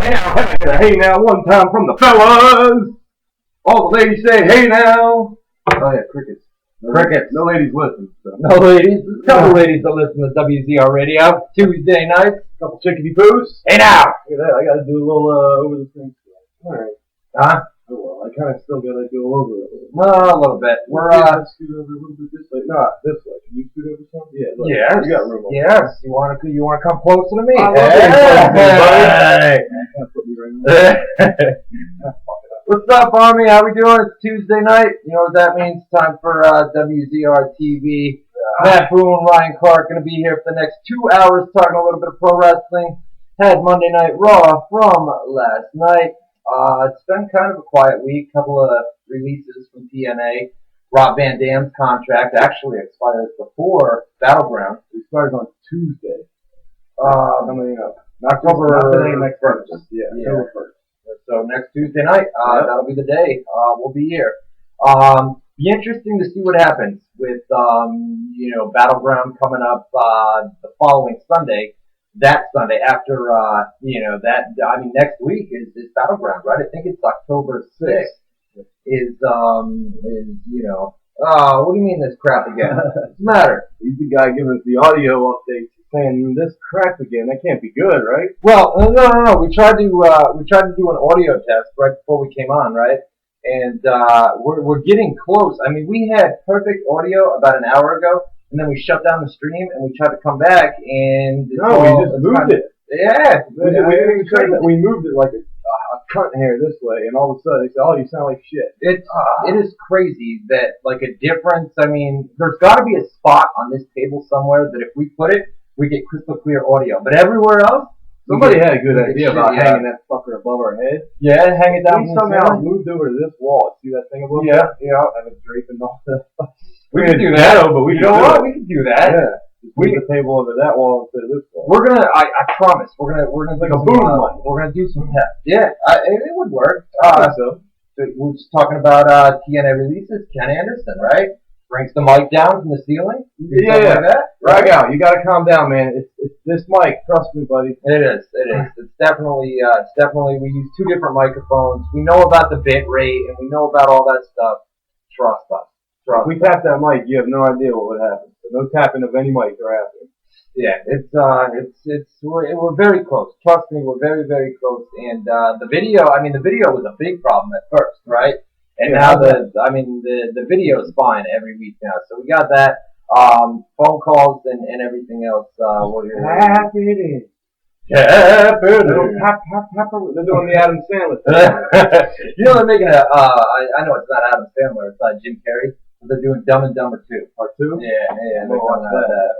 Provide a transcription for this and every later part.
Hey now, one time from the fellas. All the ladies say, hey now. Oh yeah, crickets. Crickets. No ladies listen. So. No ladies. A couple ladies that listen to WZR radio. Tuesday nights. Couple chickadee poos. Hey now. Look at that. I got to do a little over the thing. All right. Huh? Oh well, I kind of still got to go over it. No, a little bit. We're scoot over a little bit this way. No, this way. Can you scoot over some? Yeah. Look, yes. You got room. Yes. You want to come closer to me? Hey. Put me right What's up, Army? How we doing? It's Tuesday night. You know what that means? Time for WZR TV. Matt Boone, Ryan Clark, going to be here for the next 2 hours talking a little bit of pro wrestling. Had Monday Night Raw from last night. It's been kind of a quiet week. Couple of releases from TNA. Rob Van Dam's contract actually expires before Battleground. It expires on Tuesday. Coming up. October next first. Yeah. October 1st. So next Tuesday night, that'll be the day. We'll be here. Be interesting to see what happens with Battleground coming up the following Sunday. That Sunday after next week is Battleground, right? I think it's October 6th. What do you mean this crap again? What's the matter? He's the guy giving us the audio updates. Saying this crap again, that can't be good, right? Well, no. We tried to do an audio test right before we came on, right? And we're getting close. I mean, we had perfect audio about an hour ago, and then we shut down the stream and we tried to come back and we just moved it. Yeah, we didn't even try that. We moved it like a cunt hair this way, and all of a sudden they said, "Oh, you sound like shit." It is crazy that like a difference. I mean, there's got to be a spot on this table somewhere that if we put it, we get crystal clear audio. But everywhere else, somebody had a good idea about hanging that fucker above our head. Yeah, hang it down. We somehow moved over to this wall. See that thing above? Yeah. And it's draping off the. We can do that. But we you know what? We can do that. Yeah. We the table over that wall instead of this wall. We're gonna. I promise. We're gonna like a boom mic. We're gonna do some tests. Yeah, it would work. So we're just talking about TNA releases. Ken Anderson, right? Brings the mic down from the ceiling. Yeah. Like that. Right out. You gotta calm down, man. It's this mic. Trust me, buddy. It is. It's definitely. We use two different microphones. We know about the bit rate and we know about all that stuff. Trust us. If we tap that mic, you have no idea what would happen. So no tapping of any mic or after. Yeah, we're very close. Trust me, we're very, very close. And the video was a big problem at first, right? And now the video is fine every week now. So we got that. Phone calls and everything else. Happening. They're doing the Adam Sandler thing. They're making I know it's not Adam Sandler, it's not Jim Carrey. They're doing Dumb and Dumber 2. Part 2? Yeah. They're going that.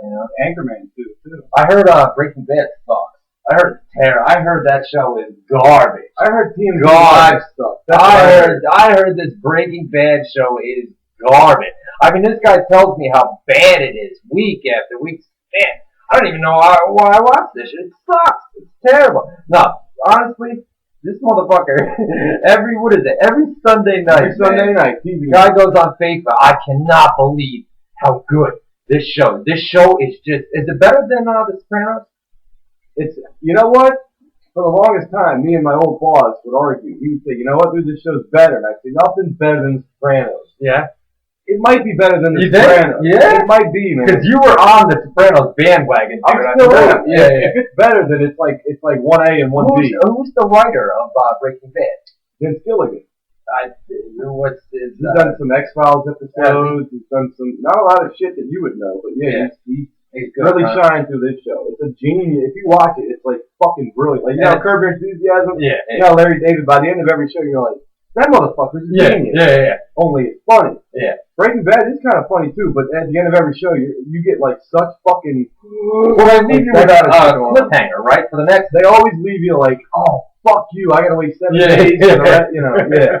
Anchorman 2, too. I heard Breaking Bad sucks. I heard that show is garbage. I heard TMZ stuff. I heard this Breaking Bad show is garbage. I mean, this guy tells me how bad it is week after week. Man, I don't even know why I watch this shit. It sucks. It's terrible. No, honestly, this motherfucker, every Sunday night, TV guy goes on Facebook. I cannot believe how good this show. This show is it better than The Sopranos? It's, you know what? For the longest time, me and my old boss would argue. He would say, you know what, dude, this show's better. And I'd say, nothing's better than The Sopranos. Yeah. It might be better than The Sopranos. Yeah? It might be, man. Because you were on The Sopranos bandwagon. I'm still am. Yeah. If it's better, then it's like 1A and 1B. Who's the writer of Breaking Bad? Vince Gilligan. He's done some X-Files episodes. He's done not a lot of shit that you would know, but he's really shine through this show. It's a genius. If you watch it, it's like fucking brilliant. Like, Curb Your Enthusiasm? Yeah. Larry David, by the end of every show, you're like, that motherfucker's a genius. Yeah. Only it's funny. Yeah. Breaking Bad is kind of funny too, but at the end of every show, you get like such fucking. Well, they leave you with a cliffhanger, right? For the next, they always leave you like, oh fuck you, I gotta wait 7 days. Yeah.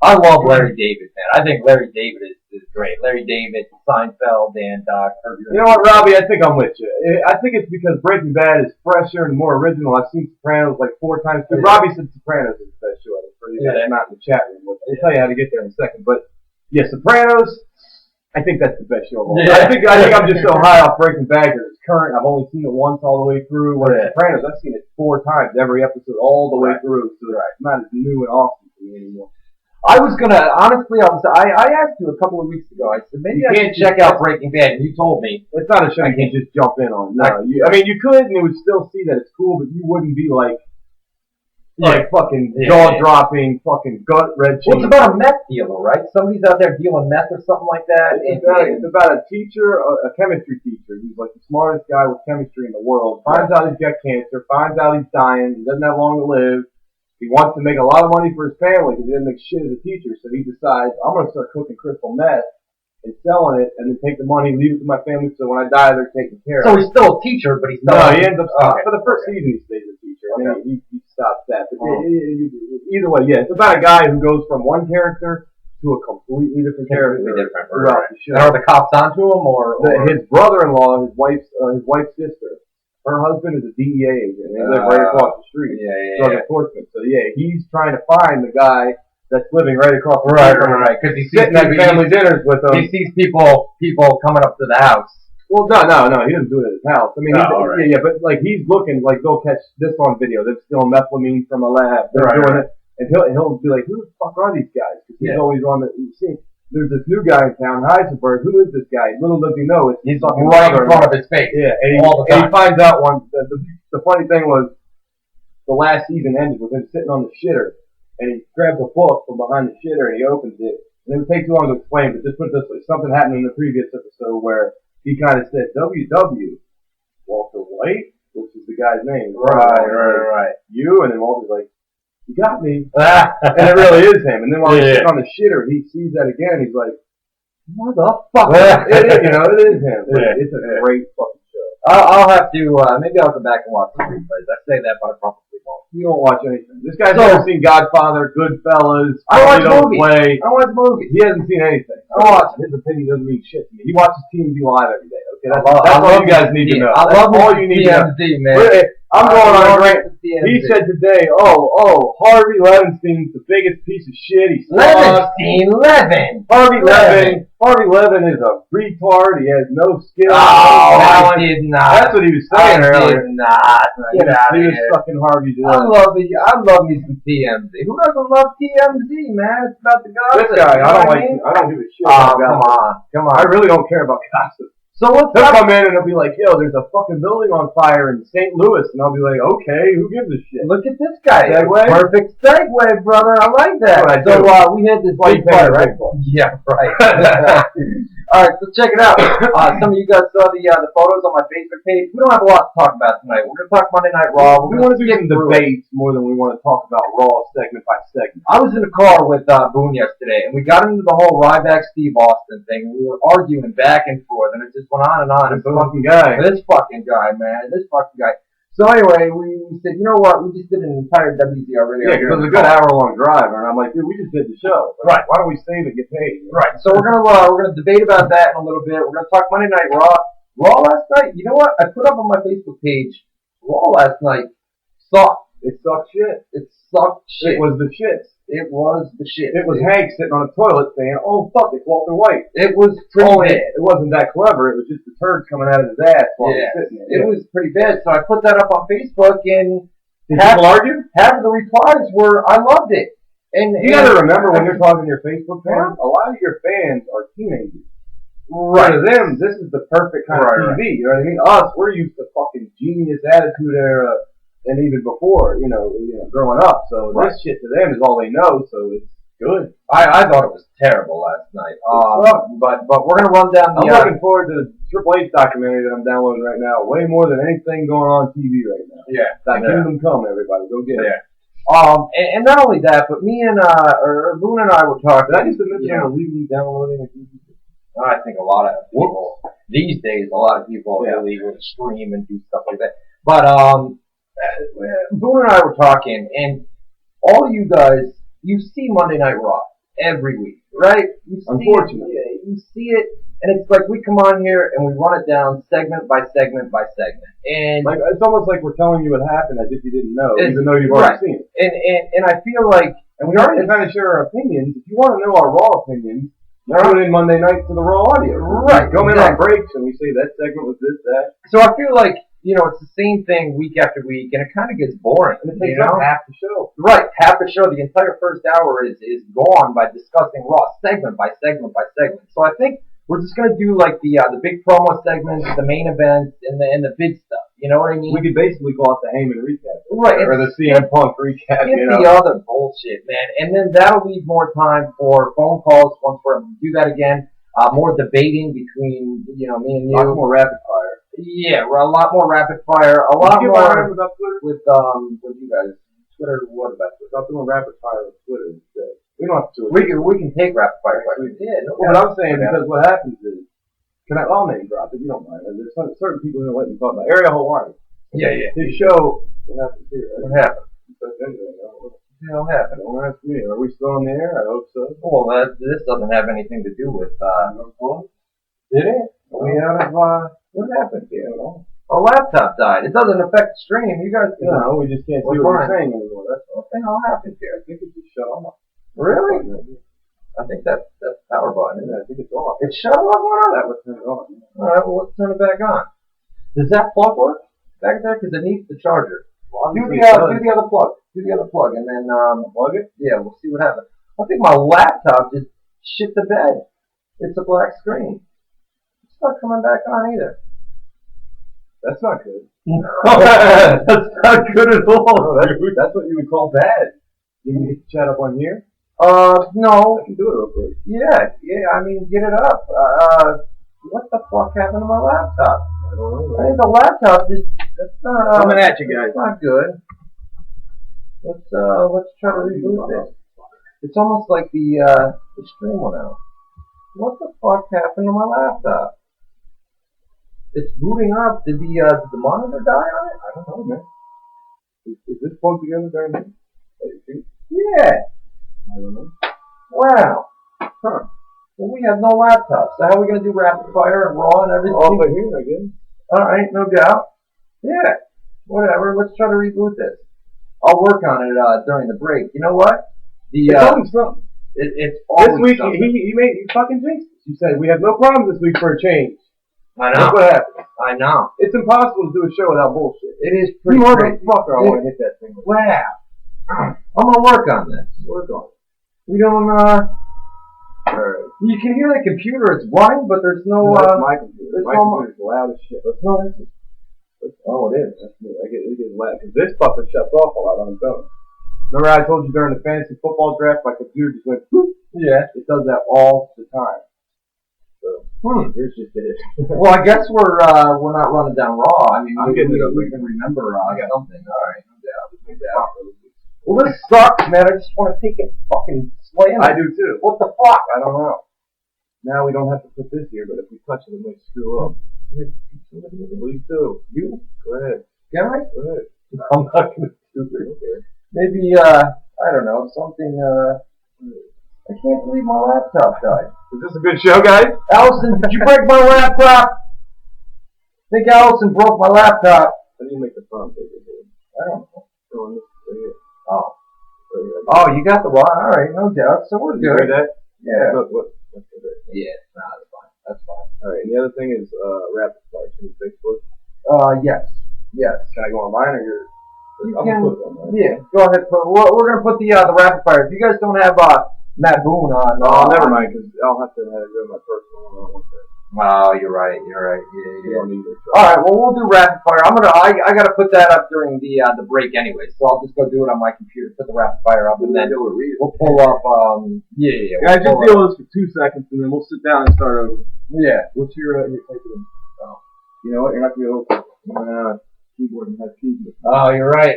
I love Larry David, man. I think Larry David is great. Larry David, Seinfeld, and Kirby. You know what, Robbie? I think I'm with you. I think it's because Breaking Bad is fresher and more original. I've seen Sopranos like 4 times. Yeah. Robbie said Sopranos is the best show ever. For you guys not in the chat room. We'll tell you how to get there in a second. But yeah, Sopranos. I think that's the best show of all. Yeah. I think I'm just so high off Breaking Bad because it's current. I've only seen it once all the way through. Whereas Sopranos, I've seen it 4 times, every episode, all the way through. So it's not as new and awesome to me anymore. I was gonna honestly. I asked you a couple of weeks ago. I said maybe I should check out Breaking Bad, and you told me it's not a show you can just jump in on. No, I mean you could, and you would still see that it's cool, but you wouldn't be like fucking jaw-dropping, fucking gut-wrenching. Well, it's about a meth dealer, right? Somebody's out there dealing meth or something like that. It's about a teacher, a chemistry teacher. He's like the smartest guy with chemistry in the world. Finds out he's got cancer. Finds out he's dying. He doesn't have long to live. He wants to make a lot of money for his family because he doesn't make shit as a teacher. So he decides, I'm going to start cooking crystal meth and selling it, and then take the money, leave it to my family, so when I die, they're taken care of. So he's still a teacher, but he's not. No, he ends up stopping. For the first season, he stays a teacher. I mean, he stops that. But either way, it's about a guy who goes from one character to a completely different character throughout the show. And are the cops onto him, or his brother-in-law, his wife's sister, her husband is a DEA agent. They live right across the street. Drug enforcement. So he's trying to find the guy that's living right across the street. Right. Because he's sitting at family dinners with them. He sees people coming up to the house. Well, no, he doesn't do it at his house. I mean, but like he's looking like they'll catch this on video. They're stealing methamphetamine from a lab. They're doing it, and he'll be like, "Who the fuck are these guys?" Because he's always on the scene. There's this new guy in town, Heisenberg. Who is this guy? Little does he know, he's fucking right in front of his face. Yeah, and he finds out one. The funny thing was, the last season ended with him sitting on the shitter, and he grabs a book from behind the shitter and he opens it. And it would take too long to explain, but just put it this way: something happened in the previous episode where he kind of said, "W.W. Walter White," which is the guy's name. Right. You, and then Walter's like, "You got me," and it really is him. And then while he's sitting on the shitter, he sees that again. He's like, "Motherfucker!" It is him. It's a great fucking show. I'll have to maybe I'll go back and watch the replays. I say that, but I probably won't. You don't watch anything. This guy's never seen Godfather, Goodfellas. I watch movies. I watch movies. He hasn't seen anything. His opinion doesn't mean shit to me. He watches TMZ Live every day. Okay, that's all you guys need to know. I love all you need TMZ, to know. Man. I'm going on a rant. He said today, Harvey Levinstein's the biggest piece of shit. He's Levin. Harvey Levin is a retard. He has no skill. I did not. That's what he was saying earlier. Did not. Get out of here. Fucking Harvey did. I love me some TMZ. Who doesn't love TMZ, man? It's about the gossip. This guy, I don't give a shit about gossip. Come on. I really don't care about gossip. So they'll come in and they'll be like, "Yo, there's a fucking building on fire in St. Louis," and I'll be like, "Okay, who gives a shit?" Look at this guy. Segue? Perfect segue, brother. I like that. So we had this big part, right? Yeah, right. All right, so check it out. Some of you guys saw the photos on my Facebook page. We don't have a lot to talk about tonight. We're going to talk Monday Night Raw. We want to do some debates more than we want to talk about Raw segment by segment. I was in the car with Boone yesterday, and we got into the whole Ryback Steve Austin thing. We were arguing back and forth, and it just went on and on. This fucking guy. This fucking guy, man. This fucking guy. So anyway, we said, you know what? We just did an entire WZR radio. Yeah, because it was a good hour-long drive, and I'm like, dude, we just did the show. Right. Why don't we save and get paid? Right. So we're gonna debate about that in a little bit. We're gonna talk Monday Night Raw. Raw last night. You know what? I put up on my Facebook page. Raw last night sucked. It sucked shit. It sucked shit. It was the shits. It was the shit. It was Hank sitting on a toilet saying, "Oh fuck, it's Walter White." It was pretty bad. It wasn't that clever. It was just the turds coming out of his ass while he was sitting there. It was pretty bad. So I put that up on Facebook, and did people argue? Half of the replies were, "I loved it." And you got to remember when you're talking to your Facebook fans, a lot of your fans are teenagers. Right. To them, this is the perfect kind of TV. You know what I mean? Us, we're used to fucking Genius, Attitude Era, and even before, growing up. So this shit to them is all they know. So it's good. I thought it was terrible last night. But we're gonna run down the. I'm looking forward to the Triple H documentary that I'm downloading right now. Way more than anything going on TV right now. Yeah. Kingdom Come, everybody, go get it. Yeah. And not only that, but me and Boone and I were talking. Did I just admit that I'm illegally downloading a TV? I think a lot of people these days, illegally stream and do stuff like that. But Boone and I were talking, and all you guys, you see Monday Night Raw every week, right? Unfortunately. You see it, and it's like we come on here and we run it down segment by segment by segment. And like it's almost like we're telling you what happened as if you didn't know, even though you've already seen it. And I feel like... And we already kind of share our opinions. If you want to know our Raw opinions, Tune in Monday night to the raw audio. Right. Go in on breaks and we say that segment was this, that. So I feel like, it's the same thing week after week, and it kind of gets boring. And it takes up half the show. Right, half the show. The entire first hour is gone by discussing Raw segment by segment by segment. So I think we're just gonna do like the big promo segments, the main events, and the big stuff. You know what I mean? We could basically call it the Heyman recap, right? Or the CM Punk recap. Skip the other bullshit, man, and then that'll leave more time for phone calls once we're able to do that again. More debating between me and you. A lot more rapid fire. Yeah, we're a lot more rapid fire. A lot more about Twitter with you guys. Twitter, what about Twitter? Stop doing rapid fire with Twitter instead. We don't have to do it. We can take rapid fire questions. Yeah, what I'm saying, because what happens is, I'll name drop if you don't mind. There's certain people who don't let me talk about Ariel Hawaii. Yeah. His show, what happened here? What happened? What happened? Don't ask me. Are we still on the air? I hope so. Well, this doesn't have anything to do with, did it? We out of, what happened here? Our laptop died. It doesn't affect the stream. You guys can. No, we just can't see what you're saying anymore. That's all. What the hell happened here? I think it just shut off. Really? I think that's the power button. Yeah, I think it's off. It shut off on? That would turn it on. All right, well, let's turn it back on. Does that plug work back there? Because it needs the charger. Well, do the other plug. Do the other plug, and then plug it. Yeah, we'll see what happens. I think my laptop just shit the bed. It's a black screen. It's not coming back on either. That's not good. That's not good at all. No, that's what you would call bad. You can get the chat up on here? No. I can do it real quick. Yeah, I mean, get it up. What the fuck happened to my laptop? I don't know. I think the laptop that's not, coming at you guys. It's not good. Let's try to reboot this. It's almost like the stream went out. What the fuck happened to my laptop? It's booting up. Did the monitor die on it? I don't know, man. Is this plugged together during the Yeah. I don't know. Wow. Huh. Well, we have no laptop, so how are we going to do rapid fire and raw and everything? Over here, I guess. Alright, no doubt. Yeah. Whatever. Let's try to reboot this. I'll work on it during the break. You know what? It's always something. It's always this week, something. you fucking jinxed it. You said we have no problems this week for a change. I know. That's what happened. I know. It's impossible to do a show without bullshit. It is pretty crazy. Motherfucker, I want to hit that thing. Wow. I'm going to work on this. Work on it. We don't, you can hear the computer, it's running, but there's no, that's my computer. My computer's loud as shit. Oh, it is. It gets loud. Because this fucker shuts off a lot on its own. Remember I told you during the fantasy football draft, my computer just went, whoop. Yeah. It does that all the time. So, here's just it. Well, I guess we're not running down Raw. I mean, we can remember something. All right, no doubt. Well, this sucks, man. I just want to take it fucking slam. I do too. What the fuck? I don't know. Now we don't have to put this here, but if we touch it, it might screw up. Please do. You? Go ahead. Can I? Go ahead. I'm not going to do it. Okay. Maybe, I don't know, something, I can't believe my laptop died. Is this a good show, guys? Allison, did you break my laptop? I think Allison broke my laptop. How do you make the phone bigger here? I don't know. Go on this right here. Oh. Oh, you got the one. All right, no doubt. So we're good. You heard that? Yeah. What? Yeah, that's fine. That's fine. All right, and the other thing is rapid fire. Can you Facebook? Yes. Can I go on mine or yours? You can. Yeah, go ahead. We're going to put the rapid fire. If you guys don't have Matt Boone on. No, never mind, because I'll have to go to my personal one. I don't want that. Oh, you're right. Yeah. You don't need it. All right. Well, we'll do rapid fire. I got to put that up during the break anyway, so I'll just go do it on my computer. Put the rapid fire up, and then we'll pull up. Yeah. Guys, just deal with this for 2 seconds, and then we'll sit down and start over. Yeah. What's your type of? Oh, you know what? You're not gonna be able to keyboard and have keyboard. Oh, you're right.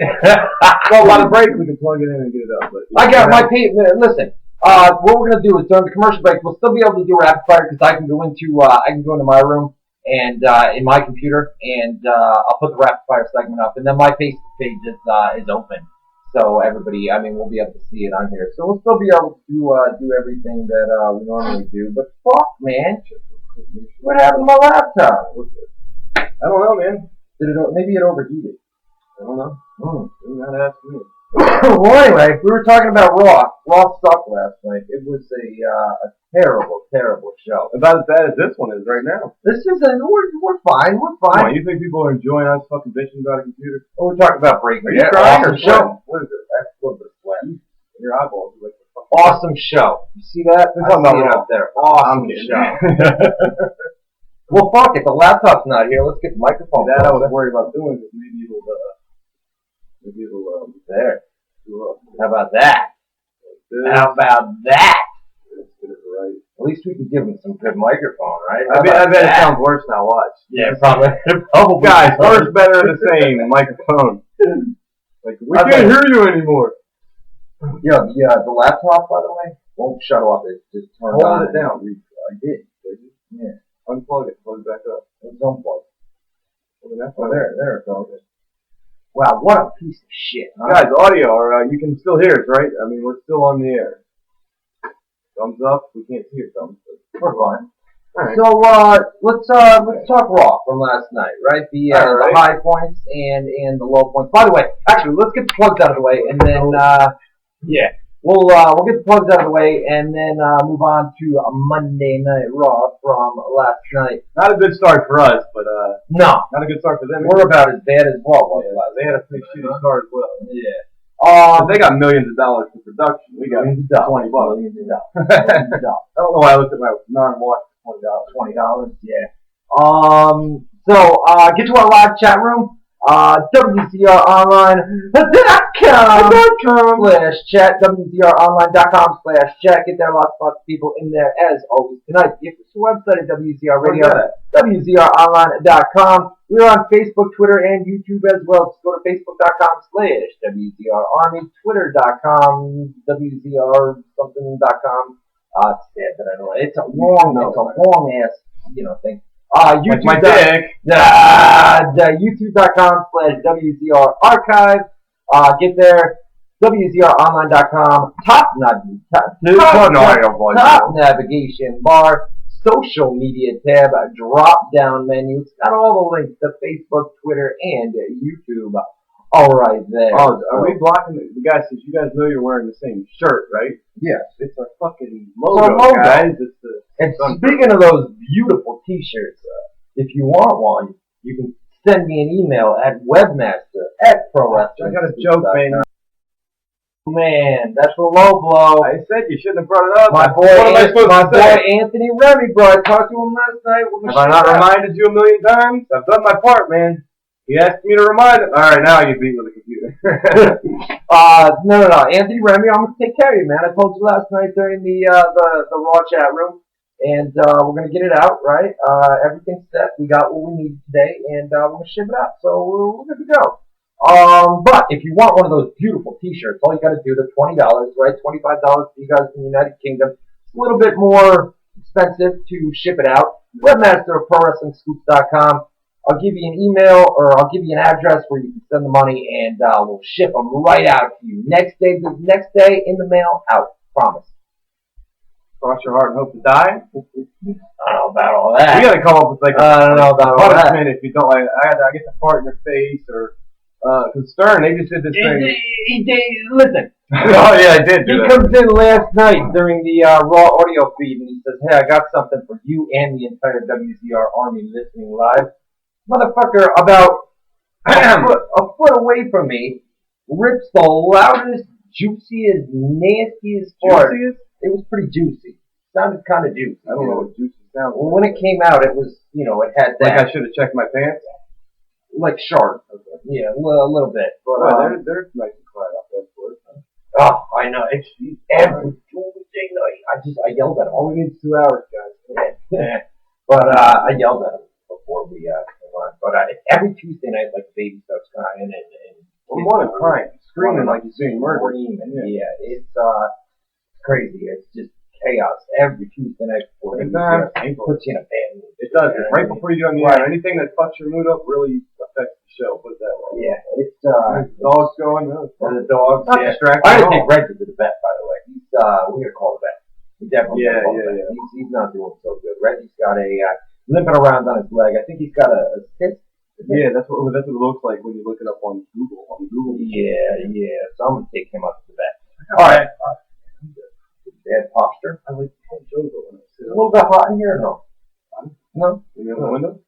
Well, by the break we can plug it in and get it up. But I got my listen. What we're gonna do is during the commercial break, we'll still be able to do rapid fire because I can go into my room and in my computer and I'll put the rapid fire segment up, and then my Facebook page is open, so everybody, we'll be able to see it on here. So we'll still be able to do everything that we normally do. But fuck, man, what happened to my laptop? I don't know, man. Maybe it overheated. I don't know. You're not asking me. Well, anyway, we were talking about Raw. Raw sucked last night. It was a terrible, terrible show. About as bad as this one is right now. This is we're fine. We're Come fine. on, you think people are enjoying us fucking bitching about a computer? We're talking about breaking. Are you crying or Awesome show. what is it? That's a little bit of sweat. Your eyeballs are like the fucking... Awesome show. You see that? We're I talking see about it Raw. up there. Awesome show. Well, fuck it. The laptop's not here. Let's get the microphone. That I was worried about doing is maybe it'll there. do up. How about that? Good. How about that? Let's get it right. At least we can give him some good microphone, right? I bet it sounds worse now. Watch. Yeah, probably. Probably. Guys, worse, better, the same microphone. Like we can't hear you anymore. Yeah, the laptop, by the way, won't shut off. It just turned on. Hold it down. I did. Yeah. Unplug it. Plug it back up. It's unplugged. Oh, there it goes. Wow, what a piece of shit. Huh? Guys, audio, or you can still hear us, right? I mean, we're still on the air. Thumbs up. We can't see your thumbs. We're fine. Right. So let's talk Raw from last night, right? The high points and the low points. By the way, actually, let's get the plugs out of the way, and then we'll get the plugs out of the way, and then move on to Monday Night Raw from last night. Not a good start for us, but No, not a good start for them. we're about as bad as Raw was. They had a pretty shitty start as well. Yeah. But they got millions of dollars for production. We got Millions of $20. Millions of dollars. Millions of dollars. I don't know why I looked at my non-watch for $20, yeah. So get to our live chat room, WZROnline.com/chat, WZROnline.com/chat. Get there, lots of people in there as always tonight. Get to the website at WZR Radio, WZROnline.com. We're on Facebook, Twitter, and YouTube as well. Just go to Facebook.com/WZR Army, Twitter.com, WZR something.com. It's sad that I know it. It's a long ass, thing. YouTube. my dick. YouTube.com/WZR Archive. Get there. WZROnline.com. Top navigation bar. Social media tab. Drop down menu. It's got all the links to Facebook, Twitter, and YouTube. All right there. Oh, are we blocking the guys? Since you guys know you're wearing the same shirt, right? Yes. It's our fucking logo, guys. And speaking of those beautiful T-shirts, if you want one, you can send me an email at webmaster@prowrestling. I got a joke, man. Man, that's a low blow. I said you shouldn't have brought it up. My boy Anthony Remy, bro. I talked to him last night. Have I not reminded you a million times? I've done my part, man. He asked me to remind him. All right, now you beat with a computer. No. Anthony Remy, I'm gonna take care of you, man. I told you last night during the Raw chat room, and we're gonna get it out, right? Everything's set. We got what we need today, and we're gonna ship it out. So we're good to go. But if you want one of those beautiful T-shirts, all you got to do, they're $20, right? $25 for you guys in the United Kingdom. It's a little bit more expensive to ship it out. Webmaster of ProWrestlingScoops.com. I'll give you an email or I'll give you an address where you can send the money, and we'll ship them right out to you. Next day in the mail, out. Promise. Cross your heart and hope to die. I don't know about all that. You got to come up with like I don't know about all that. punishment if you don't like. I get to fart in your face or. Cause Stern, they just did this thing. Listen. Oh yeah, I did. He comes in last night during the Raw audio feed and he says, "Hey, I got something for you and the entire WZR Army listening live." Motherfucker, about a foot away from me, rips the loudest, juiciest, nastiest fart. It was pretty juicy. Sounded kind of juicy. I don't know what juicy sounds. Well, when it came out, it was, it had that. Like I should have checked my pants. Like sharp. Okay. Yeah, a little bit. But they're nice and quiet out there for it. Oh, I know. It's every Tuesday night. I yelled at him. All we need is 2 hours, guys. Yeah. But I yelled at him before we came on. But every Tuesday night, like the baby starts crying and more than crying, screaming like he's being murdered. Yeah, it's crazy. It's just chaos every Tuesday night before it puts you in a bad mood. It does. Right before you go on the air. Anything that fucks your mood up really affects the show. Put it that way. Yeah, it's dogs going. The dogs. Not distracting. I didn't think Reg did the vet, by the way. He's we gotta call the vet. We definitely call the vet. He's not doing so good. Reggie's got a limping around on his leg. I think he's got a cyst Yeah, that's what it looks like when you look it up on Google. Yeah. So I'm gonna take him up to that. All right. Bad posture. I like Joe's when I sit It's a little bit hot in here, no? No? You open the window?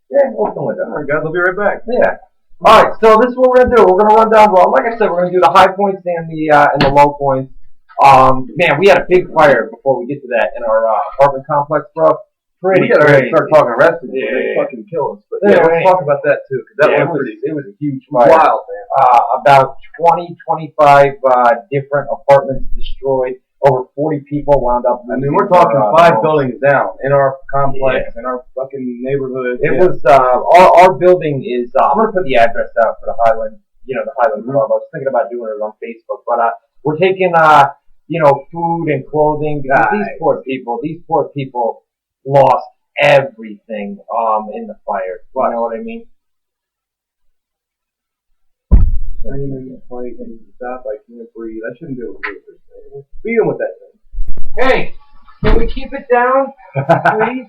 Yeah, open the window. All right, guys, I'll be right back. Yeah. All right, so this is what we're gonna do. We're gonna run down. Well, like I said, we're gonna do the high points and the low points. Man, we had a big fire before we get to that in our apartment complex, bro. We gotta start talking wrestling. Yeah, they fucking kill us. But yeah, let's talk about that too, because it was a huge fire. Wild, man. About 25 different apartments destroyed. Over 40 people wound up. I mean, we're talking 5 buildings down in our complex, in our fucking neighborhood. It was our building is. I'm gonna put the address out for the Highland. The Highland Club. I was thinking about doing it on Facebook, but we're taking food and clothing because these poor people lost everything in the fire. You know what I mean? Scream in the fight and stop. I can't breathe. I shouldn't be able to do this. Beat him with that thing. Hey, can we keep it down, please?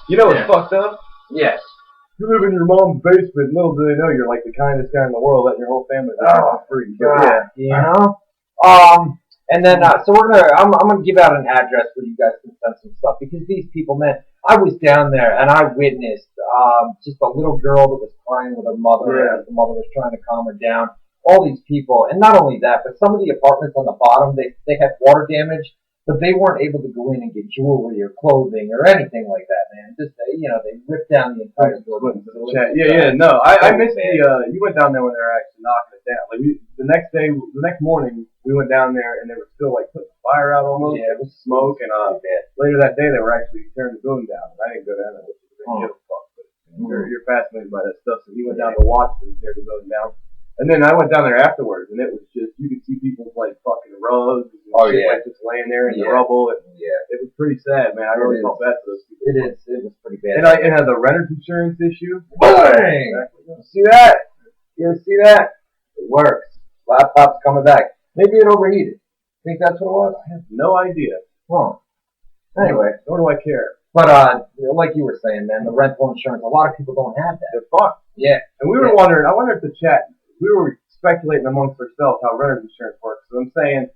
You know what's fucked up? Yes. You live in your mom's basement. Little do they know you're like the kindest guy in the world, letting your whole family die for free. God, and then so I'm gonna give out an address where you guys can send some stuff because these people, man, I was down there and I witnessed just a little girl that was crying with her mother as the mother was trying to calm her down. All these people, and not only that, but some of the apartments on the bottom, they had water damage, but they weren't able to go in and get jewelry or clothing or anything like that, man. Just they ripped down the entire building. No, I missed you went down there when they were actually knocking it down. Like the next morning, we went down there and they were still like putting the fire out almost. Yeah, it was smoke, and later that day they were actually tearing the building down. And I didn't go down there, which is a big fuck. But you're fascinated by that stuff, so he went down to watch them tear the building down. And then I went down there afterwards, and it was just, you could see people's, like, fucking rugs and shit, like, just laying there in the rubble. And it was pretty sad, man. I really felt bad for those people. It was pretty bad. And it had the renter's insurance issue. Bang! See that? You see that? It works. Laptop's coming back. Maybe it overheated. Think that's what it was? I have no idea. Huh. Anyway. Nor do I care. But, like you were saying, man, the rental insurance, a lot of people don't have that. They're fucked. Yeah. And we were wondering, I wonder if the chat, we were speculating amongst ourselves how renter's insurance works. So I'm saying,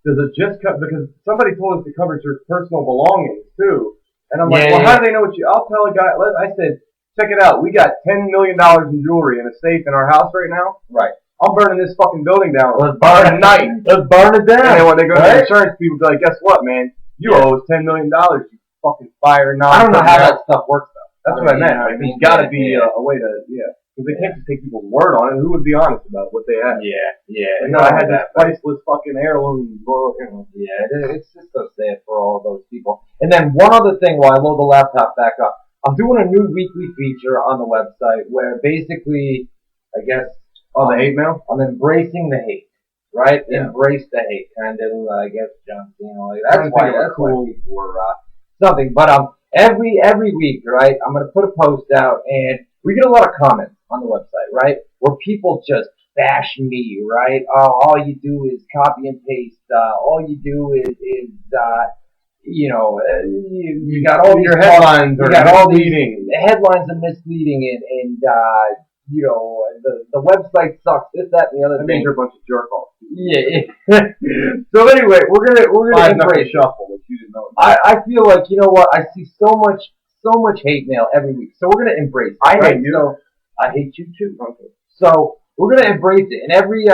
does it just cover, because somebody told us it covers your personal belongings too. And I'm like, how do they know what I'll tell a guy, I said, check it out. We got $10 million in jewelry in a safe in our house right now. Right. I'm burning this fucking building down. Let's burn it tonight. Let's burn it down. And then when they go to the insurance people, be like, guess what, man? You owe us $10 million. You fucking fire. I don't know how that stuff works though. That's what I meant. Like, there's got to be a way to, because they can't just take people's word on it. Who would be honest about what they have? Yeah. And I had that priceless fucking heirloom book. Yeah, it's just so sad for all those people. And then one other thing while I load the laptop back up. I'm doing a new weekly feature on the website where basically, I guess... the hate mail? I'm embracing the hate, right? Yeah. Embrace the hate. Kind of, I guess, John Cena. Like, that's why people were something. But every week, right, I'm going to put a post out and we get a lot of comments on the website, right? Where people just bash me, right? All you do is copy and paste. All you do is you got all your headlines are misleading. The headlines are misleading, and the website sucks. This, that, and the other thing. Means you're a bunch of jerk offs. Yeah. So anyway, we're gonna embrace shuffle, which you didn't know. I feel like, you know what? I see so much hate mail every week. So we're gonna embrace it. I hate you. So I hate you too. Okay. So we're gonna embrace it, and every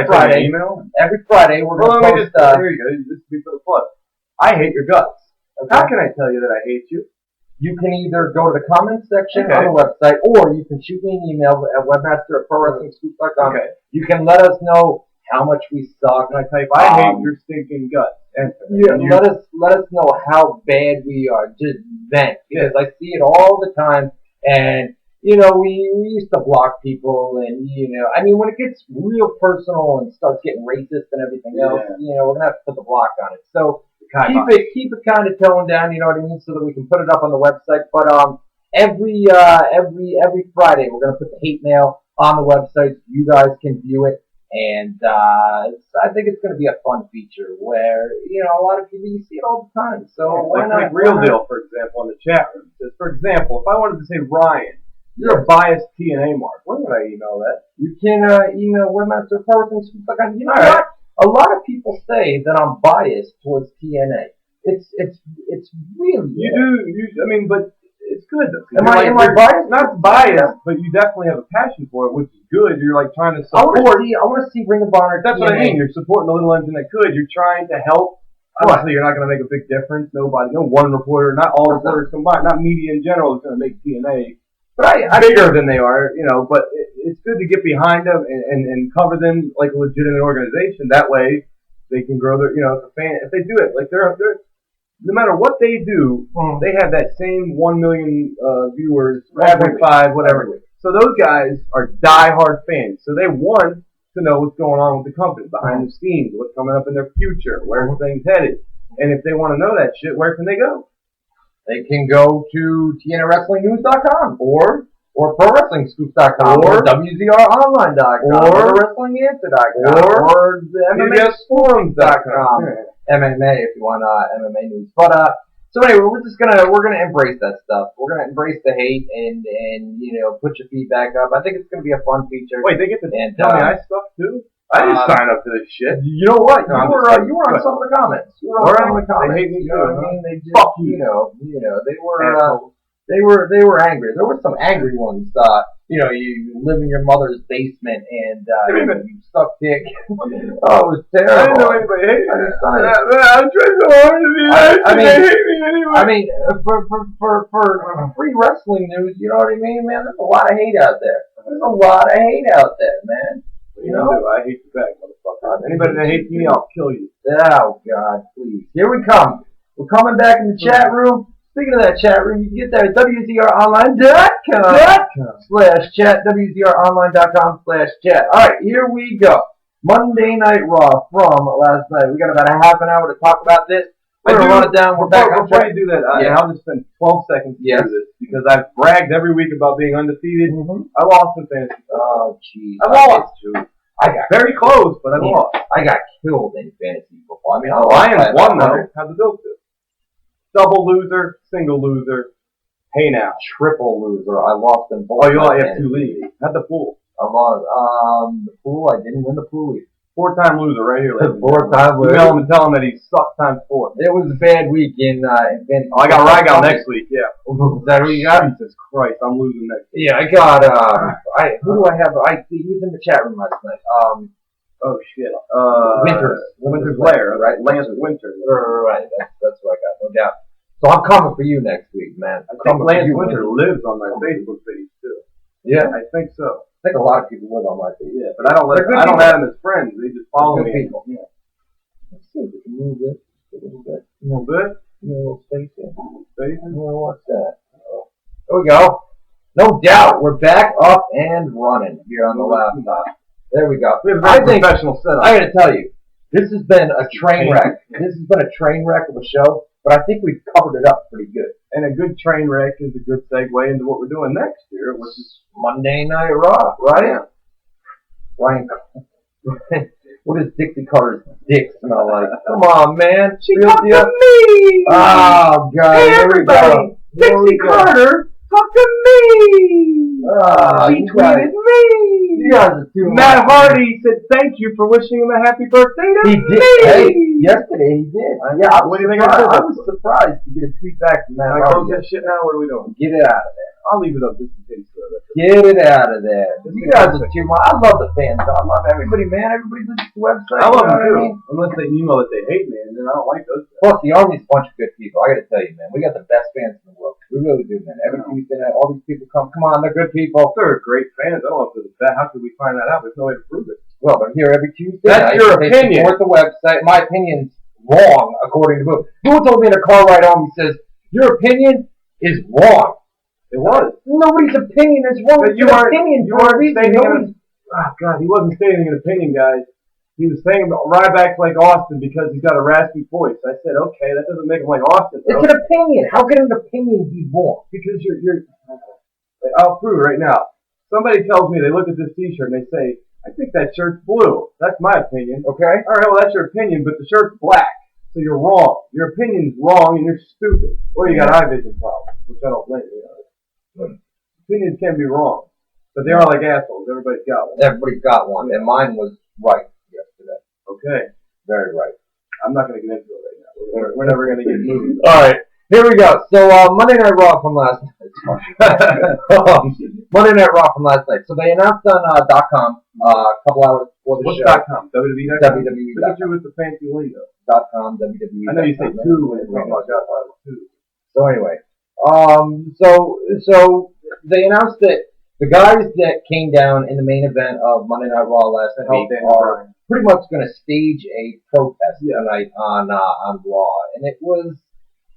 Friday, we're gonna post. Here you go. This is for the flood. I hate your guts. Okay. How can I tell you that I hate you? You can either go to the comments section on the website, or you can shoot me an email at webmaster@prowrestlingscoop.com. Okay. You can let us know how much we suck. And I type, I hate your stinking guts. And let us know how bad we are. Just vent, because I see it all the time. And we used to block people, and I mean, when it gets real personal and starts getting racist and everything else, we're gonna have to put the block on it. So keep it kind of toned down, you know what I mean, so that we can put it up on the website. But every Friday we're gonna put the hate mail on the website so you guys can view it. And I think it's going to be a fun feature where, a lot of people, you see it all the time. So why not? Real Deal, for example, in the chat room says, for example, if I wanted to say Ryan, You're a biased TNA mark. When would I email that? You can email webmasterparson. You know what? A lot of people say that I'm biased towards TNA. It's really but it's good though. Am I biased? Not biased, but you definitely have a passion for it, which is good. You're like trying to support. I want to see Ring of Honor. That's what I mean. You're supporting the little engine that could. You're trying to help. Obviously, you're not going to make a big difference. No one reporter, not all reporters combined, not media in general is going to make TNA bigger than they are. But it's good to get behind them and cover them like a legitimate organization. That way, they can grow their. If they do it like they're no matter what they do, they have that same 1 million viewers, 1.5, whatever. So those guys are diehard fans. So they want to know what's going on with the company, behind the scenes, what's coming up in their future, where things headed. And if they want to know that shit, where can they go? They can go to TNAWrestlingNews.com or ProWrestlingScoops.com or WZROnline.com or WrestlingAnswer.com or MMAForums.com. MMA if you want MMA news. But so anyway, we're gonna embrace that stuff. We're gonna embrace the hate and put your feedback up. I think it's gonna be a fun feature. Wait, they get to tell me I suck too? I didn't sign up to this shit. You know what? You were on some of the comments. You were on some of the comments. They hate me too. I mean, they just, fuck you. They were angry. There were some angry ones. You live in your mother's basement and you suck dick. Oh, it was terrible. I didn't know anybody hated me. I'm trying so hard to be nice. They hate me anyway. I mean, for free wrestling news, you know what I mean, man? There's a lot of hate out there. Man. I hate you back, motherfucker. Anybody that hates me, I'll kill you. Oh, God, please. Here we come. We're coming back in the chat room. Speaking of that chat room, you can get that at WZROnline.com/chat, WZROnline.com/chat. All right, here we go. Monday Night Raw from last night. We got about a half an hour to talk about this. We're going to run it down. We're back on track. Before you do that, I'll just spend 12 seconds to do this because I've bragged every week about being undefeated. I lost in fantasy. Oh, jeez. I lost. I got very close, but I lost. I got killed in fantasy football. I mean, Lions won though. How'd the Bills do? Double loser, single loser. Hey now, triple loser. I lost in both. Oh, you have 2 leagues. How'd the pool? I lost. The pool. I didn't win the pool league. 4-time loser right here. 4-time loser. Email him and tell him that he sucked times 4. It was a bad week in fantasy. I got Rygal next week. Yeah. Is that who you got? Jesus Christ, I'm losing next week. Yeah, I got. Who do I have? He was in the chat room last night. Oh shit. Winter's Lair, right? Lance Winter. Right. That's what I got. No doubt. So I'm coming for you next week, man. I think Lance Winter lives on my Facebook page too. Yeah, I think so. I think a lot of people live on my page. Yeah, but I don't have them as friends. They just follow me. People. Yeah. Let's see if we can move this a little bit. A little bit? A little space in. Space? What's that? There we go. No doubt, we're back up and running here on the laptop. There we go. We have a very professional setup. I got to tell you, this has been a train wreck. This has been a train wreck of a show, but I think we've covered it up pretty good. And a good train wreck is a good segue into what we're doing next year, which is Monday Night Raw, right? Ryan, what does Dixie Carter's dick smell like? Come on, man. She talked to me! Oh, God. Hey, everybody. Dixie Carter, talk to me! She tweeted me! You guys are too Matt Hardy said thank you for wishing him a happy birthday to me! He did. Hey, yesterday he did. What do you think I said? I was surprised to get a tweet back from Matt Hardy. I close that shit now? What are we doing? Get it out of there. I'll leave it up just in case. Get it out of there. You guys are too much. I love the fans. I love everybody, man. Everybody listens to the website. I love them too. Unless they email that they hate me, and then I don't like those guys. Plus, the Army's a bunch of good people. I got to tell you, man. We got the best fans in the world. We really do, man. Every Tuesday night, all these people come. Come on, they're good people. They're great fans. I don't know if they're the best. How could we find that out? There's no way to prove it. Well, they're here every Tuesday. That's your opinion. They support the website. My opinion's wrong, according to Boo. Boo told me in a car ride home, he says, your opinion is wrong. It was. Nobody's opinion is wrong. But you weren't stating God, he wasn't stating an opinion, guys. He was saying about Ryback's like Austin because he's got a raspy voice. I said, okay, that doesn't make him like Austin. It's an opinion. How can an opinion be wrong? Because you're I'll prove it right now. Somebody tells me they look at this T-shirt and they say, I think that shirt's blue. That's my opinion. Okay. All right, well, that's your opinion, but the shirt's black. So you're wrong. Your opinion's wrong and you're stupid. Or you got eye vision problems, which I don't blame you. opinions can be wrong, but they are like assholes. Everybody's got one. Everybody's got one, and mine was right yesterday. Okay. Very right. I'm not going to get into it right now. We're never going to get moving. All right. Here we go. So Monday Night Raw from last night. Monday Night Raw from last night. So they announced on .com a couple hours before the show. What's .com? WWE.com? WWE.com. Look at you with the fancy lingo. .com, WWE. I know you say two when it's talking about two. So anyway, so they announced that the guys that came down in the main event of Monday Night Raw last week are pretty much going to stage a protest tonight on Raw, and it was.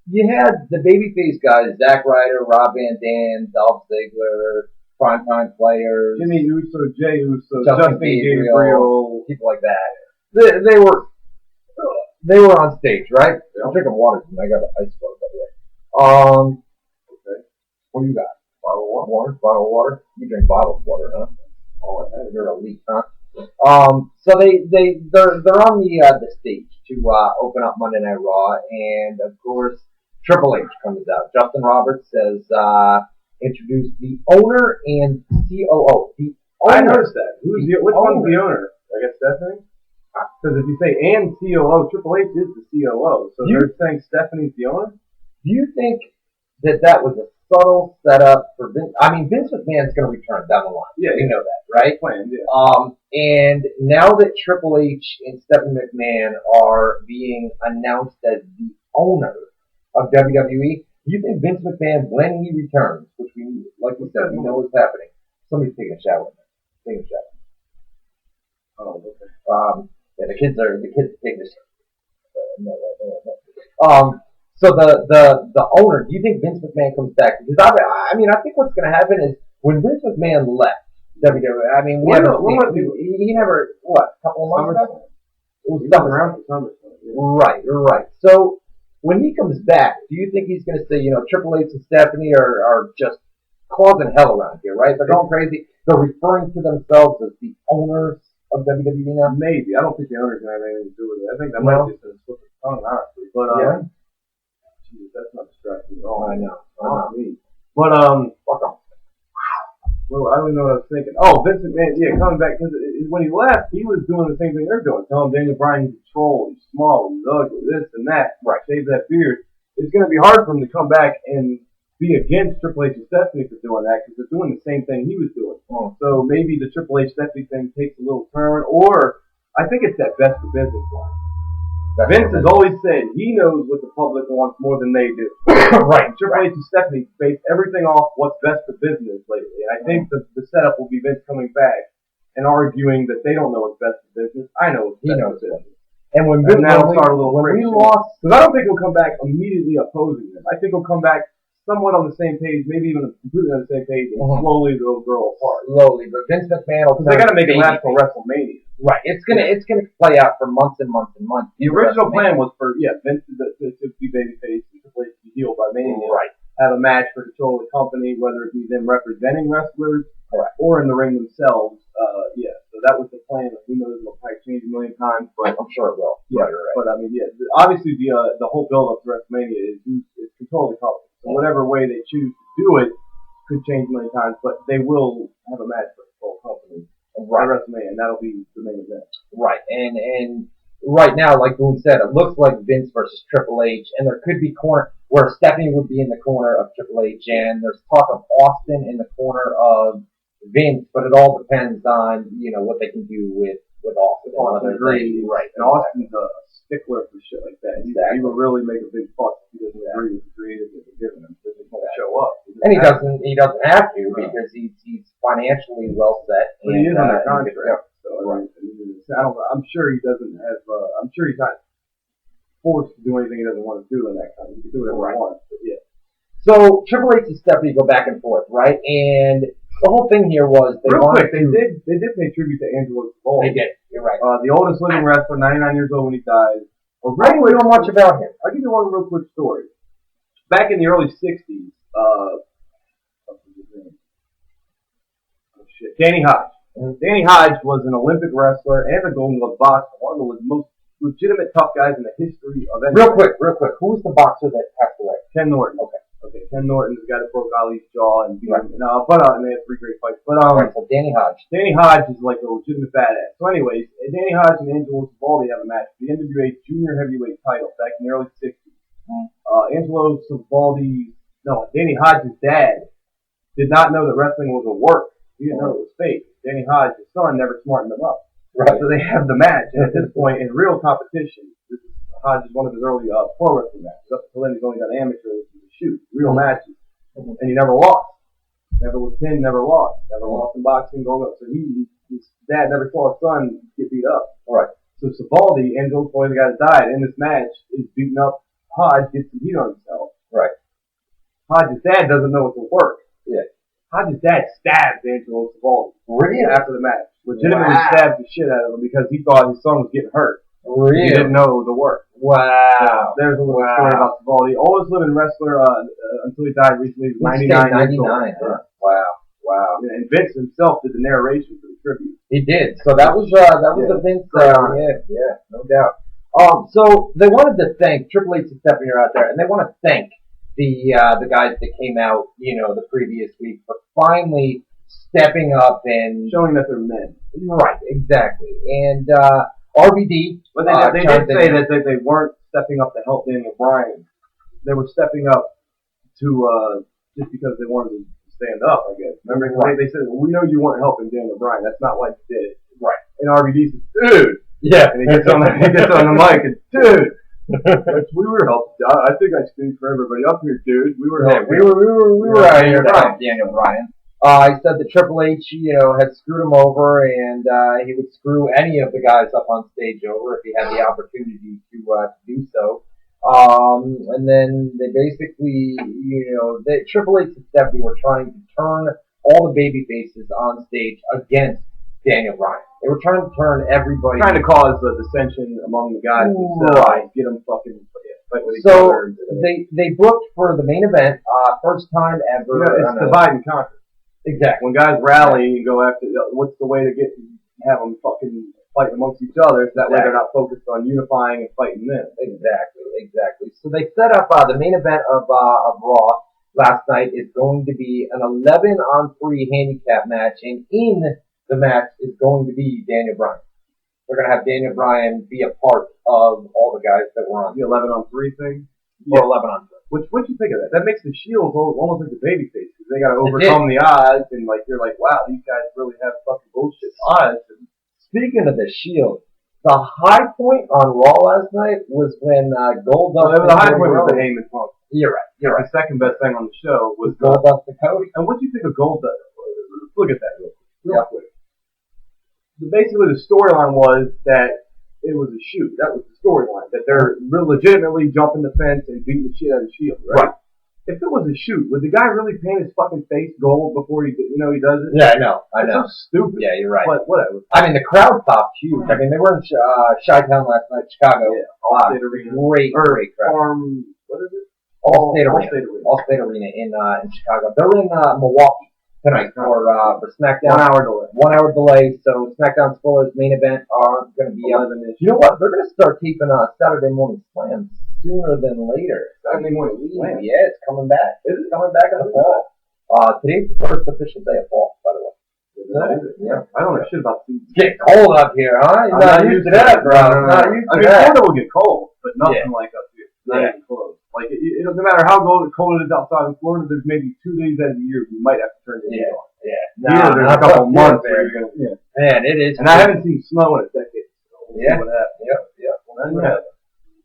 You had the babyface guys, Zack Ryder, Rob Van Dam, Dolph Ziggler, primetime players, Jimmy Uso, Jey Uso, Justin Gabriel, people like that. They were on stage, right? Yeah. I'm drinking water. I got an ice water, by the way. Okay. What do you got? Bottle of water? Bottle of water? You drink bottled water, huh? Oh, you're a leak, huh? So they're on the stage to open up Monday Night Raw, and of course Triple H comes out. Justin Roberts says introduce the owner and COO. The owner. I noticed that. Which one's the owner? I guess Stephanie. Because if you say and COO, Triple H is the COO. So they're saying Stephanie's the owner. Do you think that was a subtle setup for Vince? I mean, Vince McMahon's going to return down the line. Yeah, you know that, right? Planned, yeah. And now that Triple H and Stephanie McMahon are being announced as the owner of WWE, do you think Vince McMahon, when he returns, which we, like we said, we know what's happening. Somebody's taking a shower. Taking a shower. Oh, okay. Yeah, the kids are taking a shower. No. So the owner, do you think Vince McMahon comes back? Because I mean, I think what's going to happen is when Vince McMahon left WWE, I mean, he never, a couple of months ago? He was around for summer. Right. So when he comes back, do you think he's going to say, Triple H and Stephanie are just causing hell around here, right? They're going crazy. They're referring to themselves as the owners of WWE now? Maybe. I don't think the owners have anything to do with it. I think that might just have slipped the tongue, honestly. But, geez, that's not distracting at all. I know. Not me. But, fuck off. Well, I don't even know what I was thinking. Oh, Vince McMahon, coming back, because when he left, he was doing the same thing they're doing. Telling Daniel Bryan he's a troll, he's small, he's ugly, this and that. Right. Shave that beard. It's going to be hard for him to come back and be against Triple H and Stephanie for doing that, because they're doing the same thing he was doing. So maybe the Triple H Stephanie thing takes a little turn, or I think it's that best of business line. Vince has always said he knows what the public wants more than they do. Right. Triple H and Stephanie base everything off what's best for business lately. And I think the setup will be Vince coming back and arguing that they don't know what's best for business. I know what's best for business. And when that'll start a little friction. Because I don't think he'll come back immediately opposing them. I think he'll come back somewhat on the same page, maybe even completely on the same page, and slowly they'll grow apart. Slowly, but Vince McMahon will. They got to make it last till WrestleMania. Right, it's gonna play out for months and months and months. The original plan was for Vince to be babyface, to play to be healed by Mania. Right. Have a match for control of the company, whether it be them representing wrestlers or in the ring themselves. So that was the plan. Who knows? It'll probably change a million times, but I'm sure it will. Yeah, right. But I mean, obviously the whole build up to WrestleMania is control of the company. So whatever way they choose to do it could change a million times, but they will have a match for control of the company. Right. WrestleMania, and that'll be the main event. Right, and right now, like Boone said, it looks like Vince versus Triple H, and there could be corner where Stephanie would be in the corner of Triple H, and there's talk of Austin in the corner of Vince, but it all depends on what they can do with Austin. Right, and Austin's a stickler for shit like that. Exactly. He will really make a big fuss if he doesn't agree with the creative that they're giving him. He doesn't show up. And he doesn't have to because he's financially well set. But he is on a contract. So I'm sure he doesn't have. I'm sure he's not forced to do anything he doesn't want to do in that contract. He can do whatever he wants. But So Triple H and Stephanie go back and forth, right? And the whole thing here was they did pay tribute to Angelo Davold. They did. You're right. The oldest living wrestler, 99 years old when he died. I don't know much about him. I'll give you one real quick story. Back in the early '60s, what's his name? Danny Hodge. Danny Hodge was an Olympic wrestler and a Golden Glove boxer, one of the most legitimate tough guys in the history of MMA. Real quick. Who's the boxer that passed away? Ken Norton. Okay. Ken Norton's the guy that broke Ali's jaw and beat him. And they had 3 great fights. But so Danny Hodge. Danny Hodge is like a legitimate badass. So anyways, Danny Hodge and Angelo Savoldi have a match for the NWA Junior Heavyweight title back in the early 60s. Danny Hodge's dad did not know that wrestling was a work. He didn't know it was fake. Danny Hodge, his son, never smartened him up. Right. So they have the match, and at this point, in real competition, Hodge is one of his early pro wrestling matches. Up until then, he's only done amateur shoot, real matches, and he never lost. Never was pinned, never lost. Never lost in boxing, going up. So his dad never saw his son get beat up. Right. So Savoldi, Angelo Savoldi, the guy that died in this match, is beating up Hodge, gets some heat on himself. Right. Hodge's dad doesn't know it's a work. Yeah. Hodge's dad stabs Angelo Savoldi. Really? After the match. Legitimately stabbed the shit out of him because he thought his son was getting hurt. Really? He didn't know it was a work. Wow. There's a little story about Savoldi. Oldest living wrestler until he died recently. He was 99 years old. Huh? Wow. Yeah, and Vince himself did the narration for the tribute. He did. So that was a Vince. No doubt. So they wanted to thank Triple H and Stephanie are out there, and they want to thank the guys that came out, the previous week for finally stepping up and showing that they're men. Right, exactly. And RVD. But they did say that they weren't stepping up to help Daniel Bryan. They were stepping up to just because they wanted to stand up, I guess. Remember, they said, well, we know you weren't helping Daniel Bryan. That's not why you did it. Right. And RVD says, dude. Yeah. And he gets on the mic and, dude. We were helping. I think I speak for everybody up here, dude. We were helping. We were out here to help Daniel Bryan. He said that Triple H, had screwed him over, and he would screw any of the guys up on stage over if he had the opportunity to do so. And then they basically, Triple H and Stephanie were trying to turn all the baby faces on stage against Daniel Bryan. They were trying to turn everybody. Trying to cause dissension among the guys themselves. Right. Get them fucking fight with each other. So they booked for the main event, first time ever. It's divide and conquer. Exactly. When guys rally and go after, what's the way to have them fucking fight amongst each other? So that way they're not focused on unifying and fighting them. Exactly. So they set up the main event of Raw last night is going to be an 11-on-3 handicap match, and in the match is going to be Daniel Bryan. They're going to have Daniel Bryan be a part of all the guys that were on the 11-on-3 thing. Or 11-on-3. What you think of that? That makes the Shield almost like the babyface because they got to overcome the odds, and you're like, wow, these guys really have fucking bullshit odds. Speaking of the Shield, the high point on Raw last night was when Goldust. The high point was the Heyman Punk. You're right. The second best thing on the show was Goldust and Cody. And what do you think of Goldust? Let's look at that real quick. So basically, the storyline was that it was a shoot. That was the storyline. That they're legitimately jumping the fence and beating the shit out of the Shield, right? If it was a shoot, would the guy really paint his fucking face gold before he does it? Yeah, I know. That's so stupid. Yeah, you're right. But whatever. I mean, the crowd popped huge. I mean, they were in Chi-Town last night, Chicago. Yeah, Allstate Arena. Great crowd. What is it? Allstate Arena in Chicago. They're in Milwaukee tonight for SmackDown. 1 hour delay. 1 hour delay. So SmackDown spoilers main event are going to be up. You know what? They're going to start taping Saturday morning slams sooner than later. Saturday morning slam. Yeah, it's coming back. Is it coming back in the fall? Today's the first official day of fall, by the way. Yeah. I don't know shit about seasons. It's getting cold up here, huh? You're not used to that, bro. Not used to that. Florida will get cold, but nothing like up here. Not even close. Like, no matter how cold it is outside in Florida, there's maybe 2 days out of the year you might have to turn the heat on. Yeah. There's a couple months where you're going to, Man, it is. And I haven't seen snow in a decade. So we'll see what happens. Yep.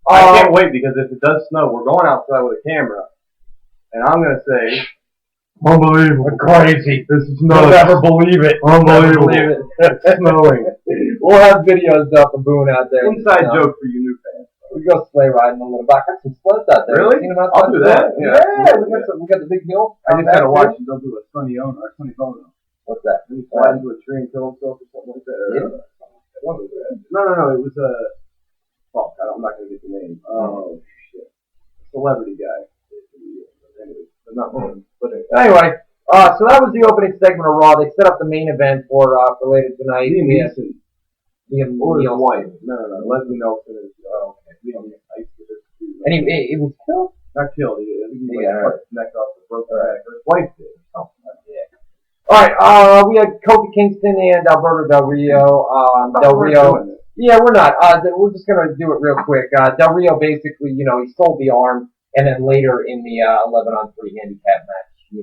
I can't wait because if it does snow, we're going outside with a camera, and I'm going to say, unbelievable. Crazy. This is nuts. You'll never believe it. Unbelievable. It's snowing. We'll have videos up of Boone out there. Inside joke for you new fans. We go sleigh riding a little bit. I got some sleds out there. Really? I'll do that. Yeah. We got the big hill. I just had to watch him. They'll do a sunny photo. What's that? Did he fly into a tree and kill himself or something like that? No. It was a... Fuck, I'm not going to get the name. Oh, shit. Celebrity guy. Anyway, not one. But anyway, so that was the opening segment of Raw. They set up the main event for later tonight. Liam Neeson. Or his wife. No. Leslie Nelson is... And it was killed? Not killed. I think he cut his neck off the broken neck. Or his wife did. Oh, yeah. All right. We had Kofi Kingston and Alberto Del Rio. Del Rio. Yeah, we're not. We're just gonna do it real quick. Del Rio basically, he sold the arm, and then later in the 11-on-3 handicap match, he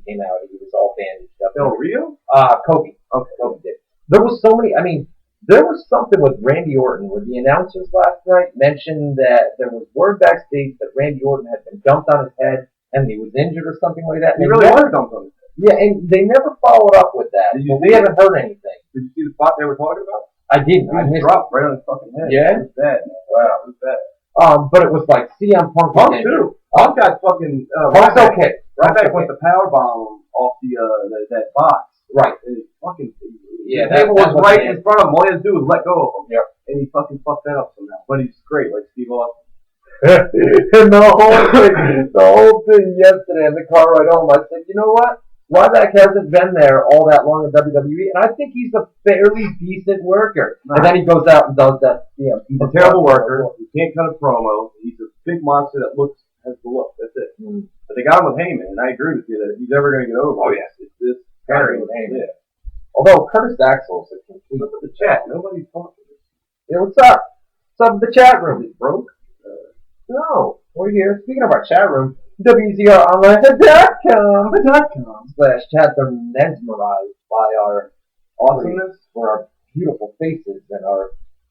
came out. He was all bandaged up. Del Rio? Kofi. Okay, Kofi did. There was so many. I mean, there was something with Randy Orton where the announcers last night mentioned that there was word backstage that Randy Orton had been dumped on his head and he was injured or something like that. He really was dumped on his head. Yeah, and they never followed up with that. We haven't heard anything. Did you see the spot they were talking about? I didn't. I missed dropped right on his fucking head. Yeah? It was bad, man. Wow, it was bad. But it was like CM Punk. Punk too. Punk got fucking. Punk's okay. Ryback went the power bomb off that box. Right. And he fucking. Yeah, the table was right in front of him. All he had to do was let go of him. Yep. And he fucking fucked that up somehow. But he's great, like Steve Austin. And the whole thing yesterday in the car ride home, I said, you know what? Ryback hasn't been there all that long in WWE, and I think he's a fairly decent worker. And then he goes out and does that. He's a terrible worker. He can't cut a promo. He's a big monster that has the look. That's it. But they got him with Heyman, and I agree with you that if he's ever going to get over, it's this pairing with Heyman. Yeah. Although Curtis Axel's a complete. Look at the chat. Nobody's talking. Yeah, what's up? What's up in the chat room? Is it broke? No, we're here. Speaking of our chat room, WZROnline.com/chat. They're mesmerized by our awesomeness, for our beautiful faces, and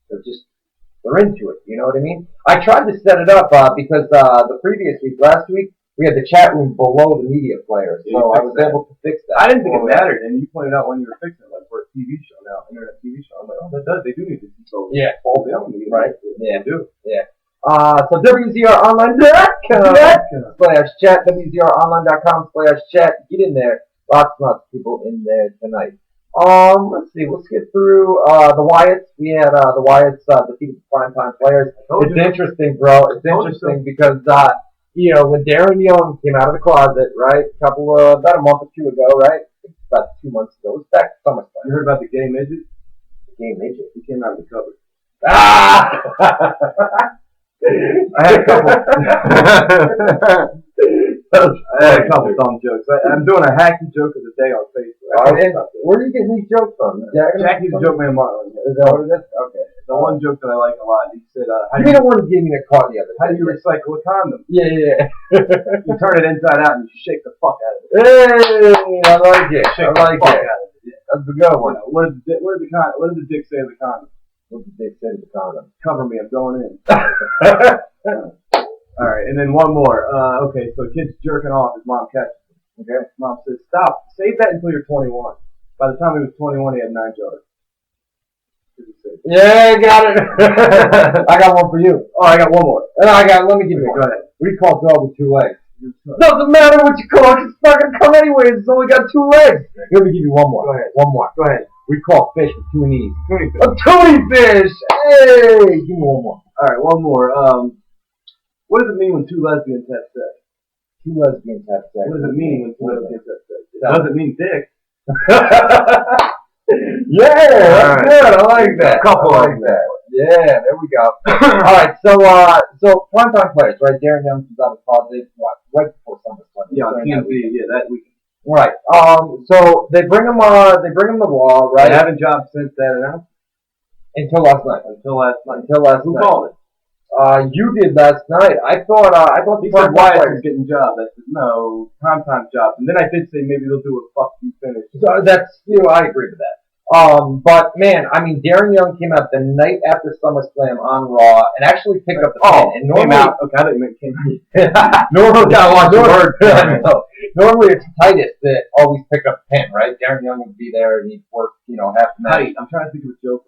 they're into it. You know what I mean? I tried to set it up because the previous week, last week, we had the chat room below the media player, so I was able to fix that. I didn't think it mattered, and you pointed out when you were fixing it, like for a TV show now, internet TV show. I'm like, oh, that does. They do need to control. Yeah, all the other media, right? Yeah, they do. Yeah. So WZROnline.com/chat, WZROnline.com/chat. Get in there. Lots and lots of people in there tonight. Let's see. Let's get through the Wyatts. We had the Wyatts defeated the primetime players. It's interesting, bro. It's interesting because when Darren Young came out of the closet, right, about a month or two ago, right, about 2 months ago, it was back to SummerSlam. You heard about the gay midget? The gay midget. He came out of the cupboard. Ah! I had a couple. Dumb jokes. I'm doing a hacky joke of the day on Facebook. Where are you getting these jokes from? Jackie's a joke man, Marlon. Is that what it is? Okay. The one joke that I like a lot. He said, "You the one who gave me the card the other day. How do you recycle a condom? Yeah. You turn it inside out and you shake the fuck out of it. Hey, I like it. Shake the fuck out of it. That's a good one. What did the dick say to the condom? What did the dick say to the condom? Cover me, I'm going in. All right, and then one more. Okay, so kid's jerking off. His mom catches him. Okay, mom says, "Stop. Save that until you're 21." By the time he was 21, he had 9 jars. Yeah, got it. I got one for you. Oh, I got one more. Let me give you one. Go ahead. We call dog with 2 legs. Doesn't matter what you call it. It's not gonna come anyways. It's only got 2 legs. Let me give you one more. Go ahead. One more. Go ahead. We call fish with 2 knees. Toonie fish. A toonie fish. Hey, give me one more. All right, one more. What does it mean when 2 lesbians have sex? 2 lesbians have sex. What does it mean when 2 lesbians have sex? It doesn't mean dick. Yeah, that's right. good. I like that. A couple I like like that. Yeah, there we go. All right, so primetime players, right? Darren Young comes out of the closet, right before SummerSlam. Yeah, on TNT. Yeah, that week. Right. So they bring him the Raw, right? They haven't jobbed since that announcement. Until last night. Who called it? You did last night. I thought he said Wyatt was getting jobs. I said no, primetime jobs. And then I did say maybe they'll do a fuck you finish. So I agree with that. But man, I mean, Darren Young came out the night after SummerSlam on Raw and actually picked up the pin. And came out. Okay, I thought you meant came out. Normally, gotta watch the word. Normally, it's Titus that always pick up the pin, right? Darren Young would be there and he'd work, half the match. I'm trying to think of a joke.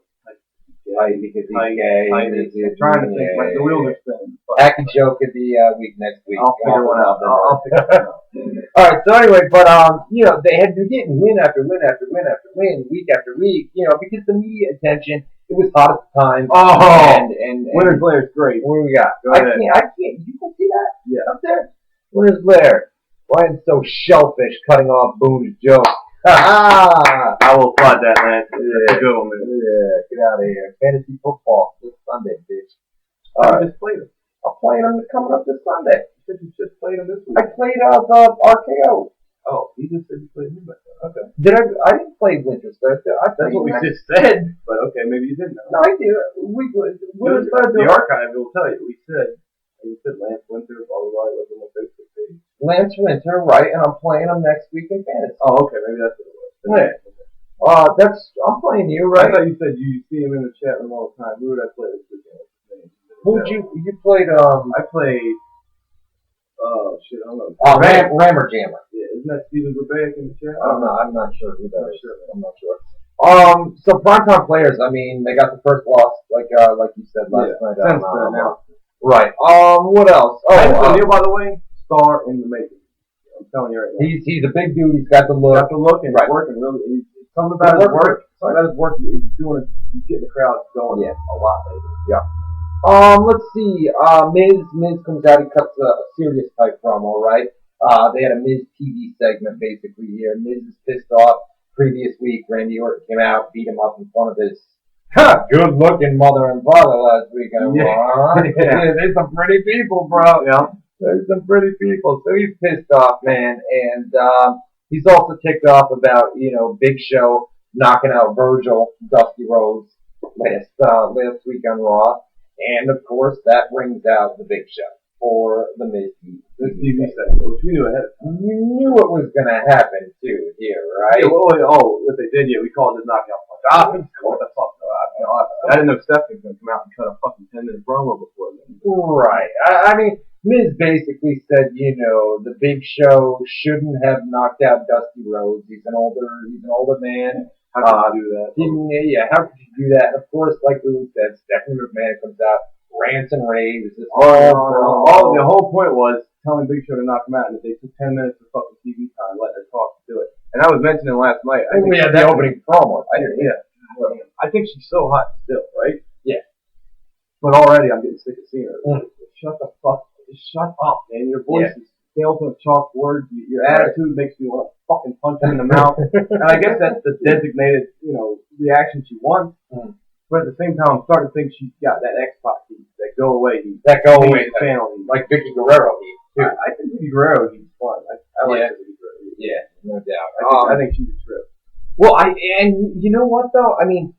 Tight because he's gay. I'm trying to think. Like the wheels are spinning. I can joke at the week next week. I'll figure one out. I'll figure one out. All right. So anyway, but they had been getting win after win after win after win, week after week. Because the media attention, it was hot at the time. Oh, and Winner's Lair is great. What do we got? Go ahead. I can't. You can see that? Yeah. Up there. Winner's Lair. Ryan's so shellfish cutting off Boone's joke. I will applaud that, man. That's a good one, man. Yeah, get out of here. Fantasy football this Sunday, bitch. Just played it. I'm playing them coming up this Sunday. said you just played him this week. I played RKO. Oh, he just said you played him. Okay. I didn't play Winter Star. That's what we just said. But okay, maybe you didn't know. No, I did. The archive will tell you. We said Lance Winter, blah blah blah. It was on my Facebook page. Lance Winter, right? And I'm playing him next week in fantasy. Oh, okay, maybe that's what it was. Yeah. I'm playing you, right? I thought you said you see him in the chat room all the time. Who would I play this weekend? Who'd you played? I played. Oh shit, I don't know. Rammer Jammer. Yeah, isn't that Steven Burbank in the chat? I don't know. I'm not sure who that is. I'm not sure. So primetime players. I mean, they got the first loss, like you said last night. Right. What else? Neil, by the way, star in the making. I'm telling you right now. He's a big dude. He's got the look. And he's working really. Something about his work. He's doing it. He's getting the crowd going. Yeah, a lot lately. Yeah. Let's see. Miz comes out. He cuts a serious type promo, right? They had a Miz TV segment basically here. Miz is pissed off. Previous week, Randy Orton came out, beat him up in front of his good-looking mother and father last week. Yeah, there's some pretty people, bro. Yeah. There's some pretty people. So he's pissed off, man. And he's also ticked off about, Big Show knocking out Virgil, Dusty Rhodes, last week on Raw. And, of course, that brings out the Big Show for the Miz TV segment, which we knew ahead of time. You knew it was going to happen, too, here, right? Yeah, what they did, we called it knockout punch. What the fuck? I didn't know Steph was going to come out and cut a fucking 10-minute promo before then. Right. I mean, Miz basically said, the Big Show shouldn't have knocked out Dusty Rhodes. He's an older man. How could you do that? How could you do that? And of course, like we said, Stephanie McMahon comes out, rants and raves. The whole point was telling Big Show to knock him out, and if they took 10 minutes of fucking TV time, let her talk to do it. And I was mentioning last night. We had the opening promo. I think she's so hot still, right? Yeah. But already I'm getting sick of seeing her. Shut the fuck. Just shut up, man. Your voice is stale to a chalkboard. Your attitude makes me want to fucking punch him in the mouth. And I guess that's the designated, reaction she wants. But at the same time, I'm starting to think she's got that X-Pac heat, that go away heat. That go away channel heat. Like Vicky Guerrero heat, too. I think Vicky Guerrero heat's fun. I like Vicky Guerrero heat. Yeah, no doubt. I think she's a trip. Well, and you know what, though? I mean,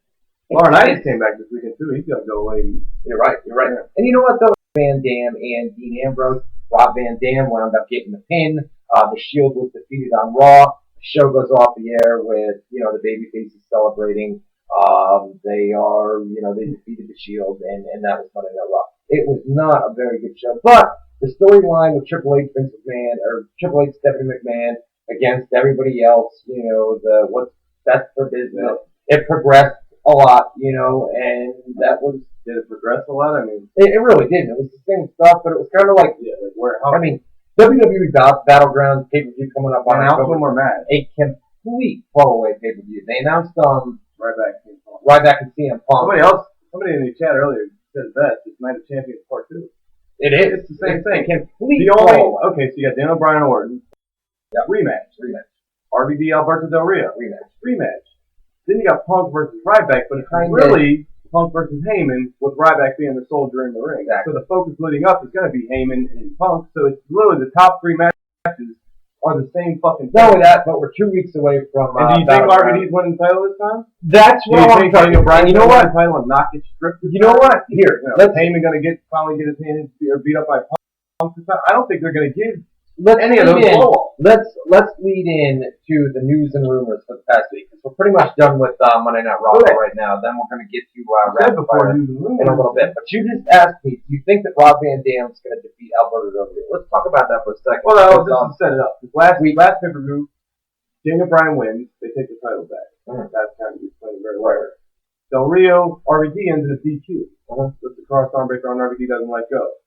Laurinaitis came back this weekend, too. He's going to go away heat. You're right. Yeah. And you know what, though? Van Dam and Dean Ambrose. Rob Van Dam wound up getting the pin. The Shield was defeated on Raw. The show goes off the air with, the babyfaces celebrating. They defeated the Shield, and that was Monday Night Raw. It was not a very good show, but the storyline with Triple H, Triple H, Stephanie McMahon against everybody else, what's best for business. It progressed a lot, and that was. Did it progress a lot? I mean, it really didn't. It was the same stuff, but it was kind of like, WWE Battlegrounds pay-per-view coming up on October. A complete throwaway pay-per-view. They announced Ryback and CM Punk. Somebody in the chat earlier said it best. It's Night of Champions Part 2. It is. It's the same thing. Complete okay, so you got Daniel Bryan Orton. Yeah. Rematch. RVD Alberto Del Rio. Rematch. Then you got Punk versus Ryback, but it's really Punk versus Heyman, with Ryback being the soldier in the ring. Exactly. So the focus leading up is going to be Heyman and Punk. So it's literally the top 3 matches are the same fucking thing. Not only that, but we're 2 weeks away from. And do you think RVD's winning the title this time? That's what I'm talking about. You know what? Title and not get stripped. You know what? Here, is Heyman going to finally get his hand beat up by Punk this time? I don't think they're going to give any of those blow-offs. Let's lead in to the news and rumors for the past week, because we're pretty much done with Monday Night Raw right now. Then we're going to get to rapid fire in a little bit. But you just asked me, do you think that Rob Van Dam's going to defeat Alberto Del Rio? Let's talk about that for a second. Well, just set it up. Last pay-per-view, Daniel Bryan wins. They take the title back. That's kind of explained very well. Del Rio, RVD ends in a DQ. With the car stormbreaker on RVD doesn't let go.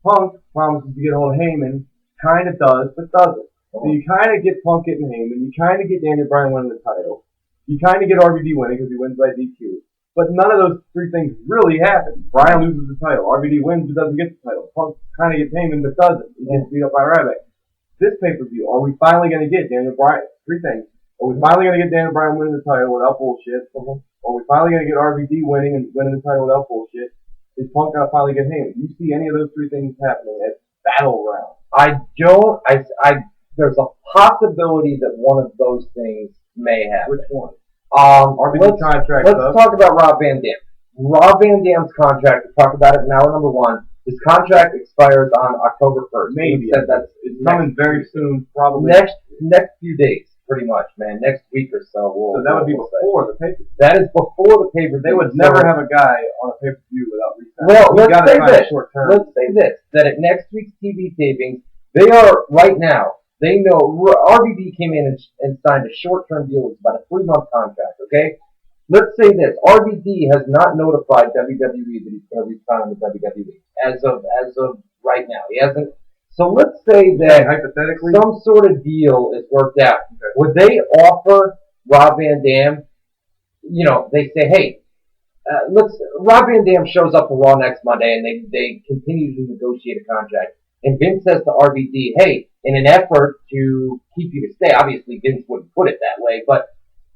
Punk promises to get a hold of Heyman. Kind of does, but doesn't. So you kind of get Punk getting Heyman. You kind of get Daniel Bryan winning the title. You kind of get RVD winning because he wins by DQ. But none of those 3 things really happen. Bryan loses the title. RVD wins but doesn't get the title. Punk kind of gets Heyman but doesn't. He gets beat up by Ryback. This pay-per-view, are we finally going to get Daniel Bryan? 3 things. Are we finally going to get Daniel Bryan winning the title without bullshit? Are we finally going to get RVD winning the title without bullshit? Is Punk going to finally get Heyman? You see any of those 3 things happening at Battleground? I don't. There's a possibility that one of those things may happen. Which one? Let's contract. Let's talk about Rob Van Dam. Rob Van Dam's contract. We'll talk about it in hour number one. His contract expires on October 1st. Maybe. Said that's it's coming very soon, probably. Next few days, pretty much, man. Next week or so. So that would be before the pay-per-view. That is before the pay-per-view. They would never have a guy on a pay-per-view without resigning. Well, let's say this, that at next week's TV tapings, they are, right now, they know, RVD came in and signed a short-term deal with about a 3-month contract, okay? Let's say this, RVD has not notified WWE that he's going to resign with WWE as of right now. He hasn't. So let's say that hypothetically some sort of deal is worked out. Okay. Would they offer Rob Van Dam, they say, hey, Rob Van Dam shows up for Raw next Monday and they continue to negotiate a contract. And Vince says to RVD, hey, in an effort to keep you to stay, obviously Vince wouldn't put it that way, but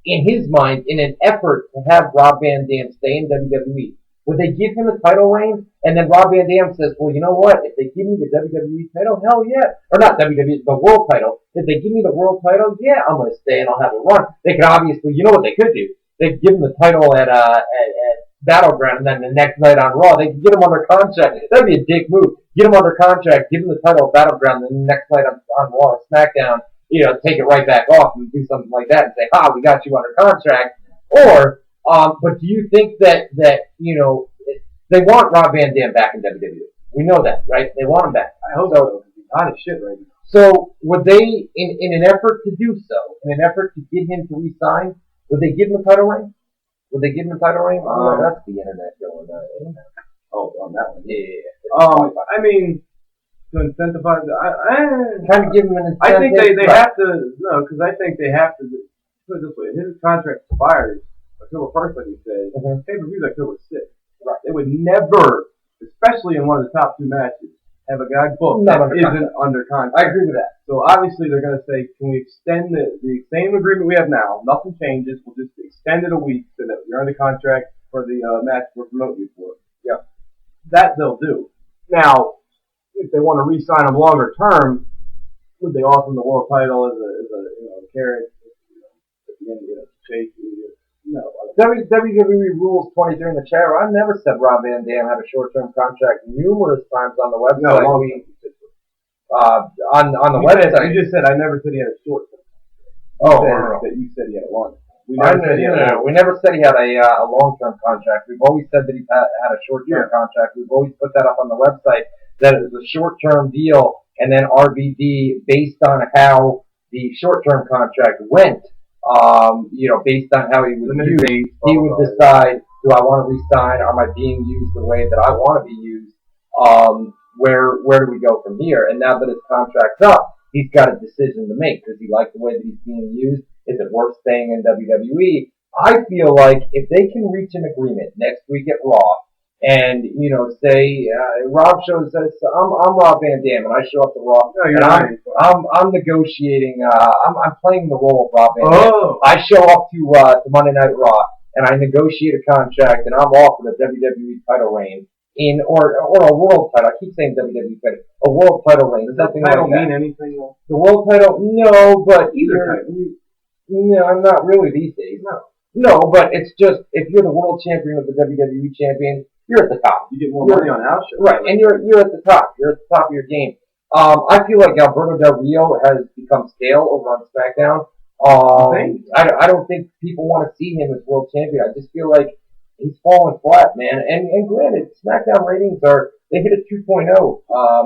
in his mind, in an effort to have Rob Van Dam stay in WWE, would they give him a title reign? And then Rob Van Dam says, well, you know what? If they give me the WWE title, hell yeah. Or not WWE, the world title. If they give me the world title, yeah, I'm going to stay and I'll have a run. They could obviously, you know what they could do? They'd give him the title at Battleground, and then the next night on Raw, they could get him under contract. That'd be a dick move. Get him under contract, give him the title at Battleground, and then the next night on Raw or SmackDown, take it right back off and do something like that and say, we got you under contract. Or, but do you think that they want Rob Van Dam back in WWE? We know that, right? They want him back. I hope so. He's hot as shit right now. So would they, in an effort to do so, in an effort to get him to re-sign, would they give him a title reign? Would they give him a title reign? That's the internet going on. Oh, on that one. Yeah. I mean, to incentivize, kind of give him an incentive. I think they have to, because I think they have to, put it this way, his contract expires October 1st, like you said, pay-per-view's October 6th. Right. They would never, especially in one of the top 2 matches, have a guy booked that isn't under contract. I agree with that. So obviously they're going to say, can we extend the same agreement we have now? Nothing changes. We'll just extend it a week so that you're under contract for the match we're promoting you for. Yeah. That they'll do. Now, if they want to re-sign him longer term, would they offer him the world title as a carrot at the end of chase? No. WWE rules 23 in the chair. I never said Rob Van Dam had a short-term contract numerous times on the website. No, on the website. You just said I never said he had a short-term contract. That you said he had a long. We never said he had a long-term contract. We've always said that he had a short-term contract. We've always put that up on the website, that it was a short-term deal, and then RVD, based on how the short-term contract went, based on how he was used, he would decide, do I want to resign? Am I being used the way that I want to be used? Where do we go from here? And now that his contract's up, he's got a decision to make. Does he like the way that he's being used? Is it worth staying in WWE? I feel like if they can reach an agreement next week at Raw, and say Rob shows us I'm Rob Van Dam and I show up to Raw and I'm negotiating I'm playing the role of Rob Van Dam. I show up to Monday Night Raw and I negotiate a contract and I'm offered a WWE title reign or a world title. I keep saying WWE title, a world title reign. Does that title mean anything? The world title, no, but either title. No, not really these days. No, but it's just if you're the world champion of the WWE champion, you're at the top. You get more money on house shows. Right, and you're at the top. You're at the top of your game. I feel like Alberto Del Rio has become stale over on SmackDown. I don't think people want to see him as world champion. I just feel like he's falling flat, man. And granted, SmackDown ratings they hit a 2.0.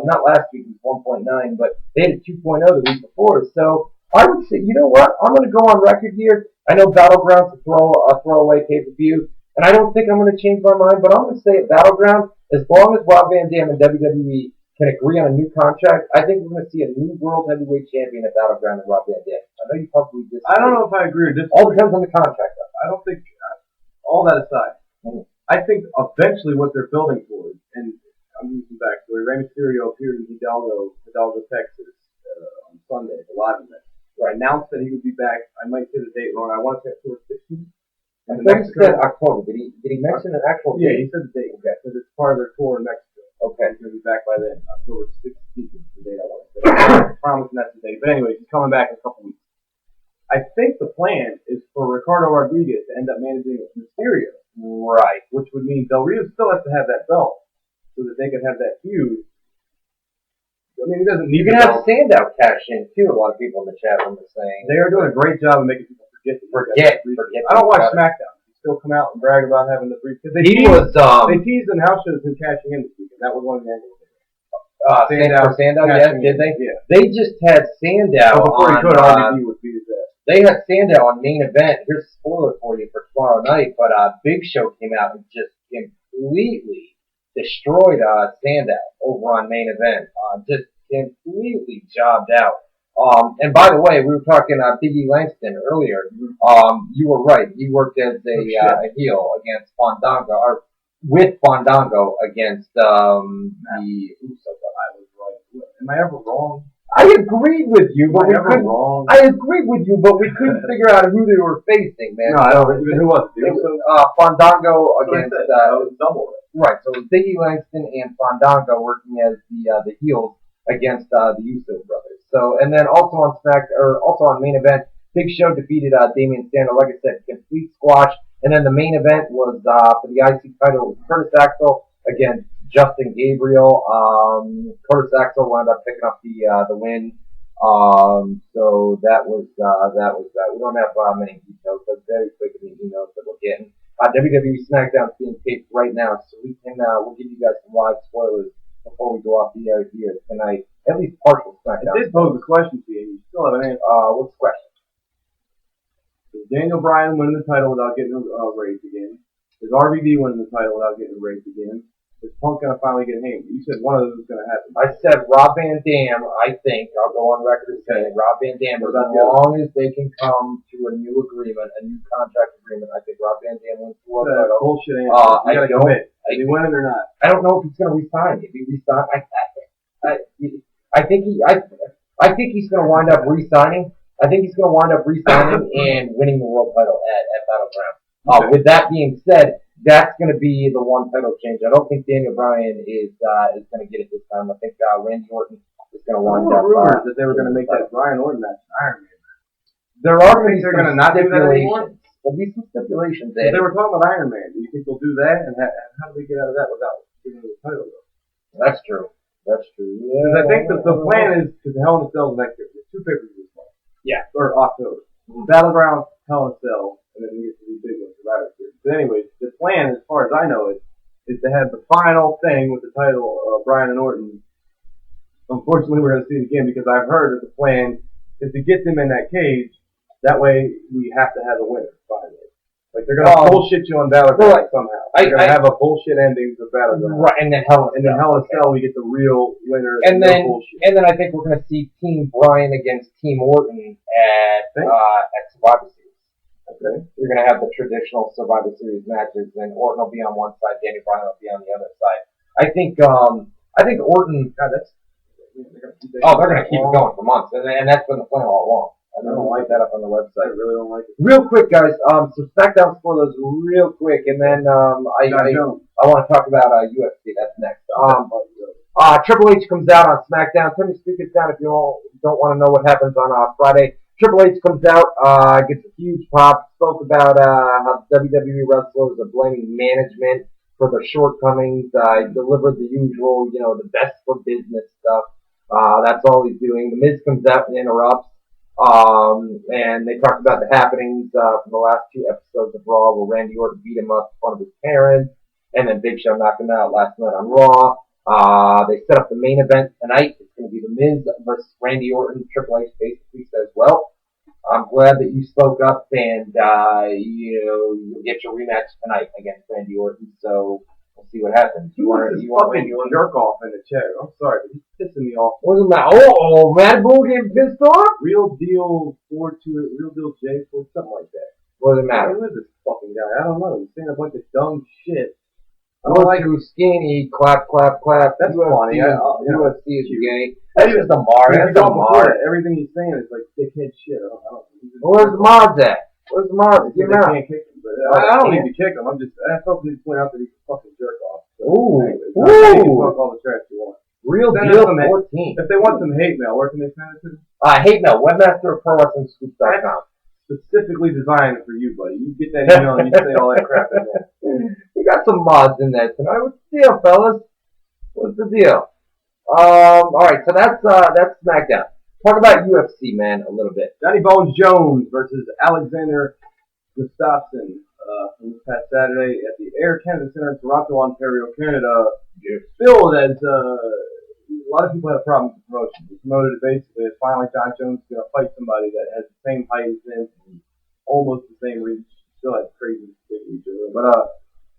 Not last week, it was 1.9, but they hit a 2.0 the week before. So I would say, you know what? I'm going to go on record here. I know Battleground's a throwaway pay-per-view. And I don't think I'm going to change my mind, but I'm going to say at Battleground, as long as Rob Van Dam and WWE can agree on a new contract, I think we're going to see a new World Heavyweight Champion at Battleground and Rob Van Dam. I know you probably disagree. I don't know if I agree or disagree. All depends on the contract, though. I don't think, all that aside, I think eventually what they're building towards, and I'm using backstory, Rey Mysterio appeared in Hidalgo, Texas, on Sunday at the live event. Where I announced that he would be back. I might say the date wrong. I want to say October 16th. I thought he said October. Did he mention an actual date? Yeah, he said the date. Okay, because it's part of their tour in Mexico. Okay. He's going to be back by then. October 16th is the date I want to say. promising that today. But anyways, he's coming back in a couple weeks. I think the plan is for Ricardo Rodriguez to end up managing Mysterio. Right. Which would mean Del Rio still has to have that belt so that they could have that feud. I mean, he doesn't need. You can have Sandow cash in too. A lot of people in the chat room are saying they are doing a great job of making people forget. I don't watch SmackDown. He still come out and brag about having the briefcase. They teased in house shows him cashing in this weekend. That was one of the angles. Sandow, yes, did they? Yeah. They just had Sandow before he could, RVD would beat his ass. They had Sandow on main event. Here's a spoiler for you for tomorrow night, but Big Show came out and just completely destroyed Sandow over on main event. Just completely jobbed out. And by the way, we were talking Big E Langston earlier. You were right. He worked as a heel against Fandango, or with Fandango against the Usos. I was right. Am I ever wrong? I agreed with you, but we couldn't. I agreed with you, but we couldn't figure out who they were facing, man. No, I don't. Even who was it? It was Fandango against double. Right. So it was Big E Langston and Fandango working as the heels against the Uso brothers. So, and then also on main event, Big Show defeated Damian Sandow. Like I said, complete squash. And then the main event was for the IC title. It was Curtis Axel against Justin Gabriel. Curtis Axel wound up picking up the win. So that was that. We don't have many details. That's very quick in the emails that we're getting. WWE SmackDown is being taped right now, so we'll give you guys some live spoilers before we go off the air here tonight. At least partial SmackDown. I did pose a question to you. You still haven't answered. What's the question? Does Daniel Bryan win the title without getting raised again? Does RVD win the title without getting raised again? Is Punk going to finally get named? You said one of those is going to happen. I said Rob Van Dam, I think, I'll go on record as saying Rob Van Dam, as long as they can come to a new agreement, a new contract agreement, I think Rob Van Dam wins the world title. Bullshit answer. You got to commit. Is he winning or not? I don't know if he's going to resign. If he resigns, I think he's going to wind up resigning. I think he's going to wind up resigning and winning the world title at Battleground. With that being said, that's going to be the one title change. I don't think Daniel Bryan is going to get it this time. I think Randy Orton is going to wind up. Rumors that they were going to make that Bryan Orton match Iron Man. There are going to be they're going to not do that anymore. There'll be some stipulations. They were talking about Iron Man. Do you think they'll do that? And how do they get out of that without giving the title? That's true. That's true. Yeah. I think that the plan is because Hell in a Cell is next year. There's 2 pay-per-views this month. Yeah. Or October. Battleground, Hell in a Cell, and then we get to the big one, Survivor Series. But anyways, the plan, as far as I know, is to have the final thing with the title of Bryan and Orton. Unfortunately, we're going to see it again because I've heard that the plan is to get them in that cage. That way, we have to have a winner finally. Like they're going to bullshit you on Battleground somehow. They're going to have a bullshit ending of Battleground. Right, and then Hell in a Cell, we get the real winner. And then I think we're going to see Team Bryan against Team Orton at Survivor Series. Okay. You're going to have the traditional Survivor Series matches, and Orton will be on one side, Daniel Bryan will be on the other side. I think Orton. God, they're going to keep it going for months, and that's been the plan all along. I don't like that up on the website. I really don't like it. Real quick, guys. Some SmackDown spoilers, real quick, and then I want to talk about UFC. That's next. Triple H comes out on SmackDown. Turn your speakers down if you don't want to know what happens on Friday. Triple H comes out, gets a huge pop. Spoke about how WWE wrestlers are blaming management for their shortcomings. He delivered the usual, the best for business stuff. That's all he's doing. The Miz comes out and interrupts. And they talked about the happenings from the last 2 episodes of Raw where Randy Orton beat him up in front of his parents, and then Big Show knocked him out last night on Raw. They set up the main event tonight. It's going to be The Miz versus Randy Orton. Triple H basically says, well, I'm glad that you spoke up and you'll get your rematch tonight against Randy Orton, so we'll see what happens. You want Randy Orton? Jerk off in the chair. I'm sorry, but he's pissing me off. What's the matter? Oh, Mad Bull getting pissed off? Real Deal 4-2, Real Deal J, something like that. What does it matter? Who is this fucking guy? I don't know. He's saying a bunch of dumb shit. I don't like who's skinny, clap, clap, clap. That's funny. UFC is gay. That's just a Mars. That's a Mars. Everything he's saying is like dickhead shit. Where's the Mars at? Where's the Mars? They can't kick him. But I don't need to kick him. I felt need to point out that he's a fucking jerk off. So, anyways, you can talk all the trash you want. Real Send Deal us some 14. If they want some hate mail, where can they send it to? Hate mail, webmaster@ProWrestlingScoop.com. Specifically designed for you, buddy. You get that email and you say all that crap in there. We got some mods in there tonight. What's the deal, fellas? What's the deal? All right, so that's SmackDown. Talk about UFC, man, a little bit. Johnny Bones Jones versus Alexander Gustafsson from this past Saturday at the Air Canada Center in Toronto, Ontario, Canada. Billed as a lot of people had a problem with the promotion. They promoted it basically as finally John Jones is going to fight somebody that has the same height as him, almost the same reach. Still has crazy big reach over him. But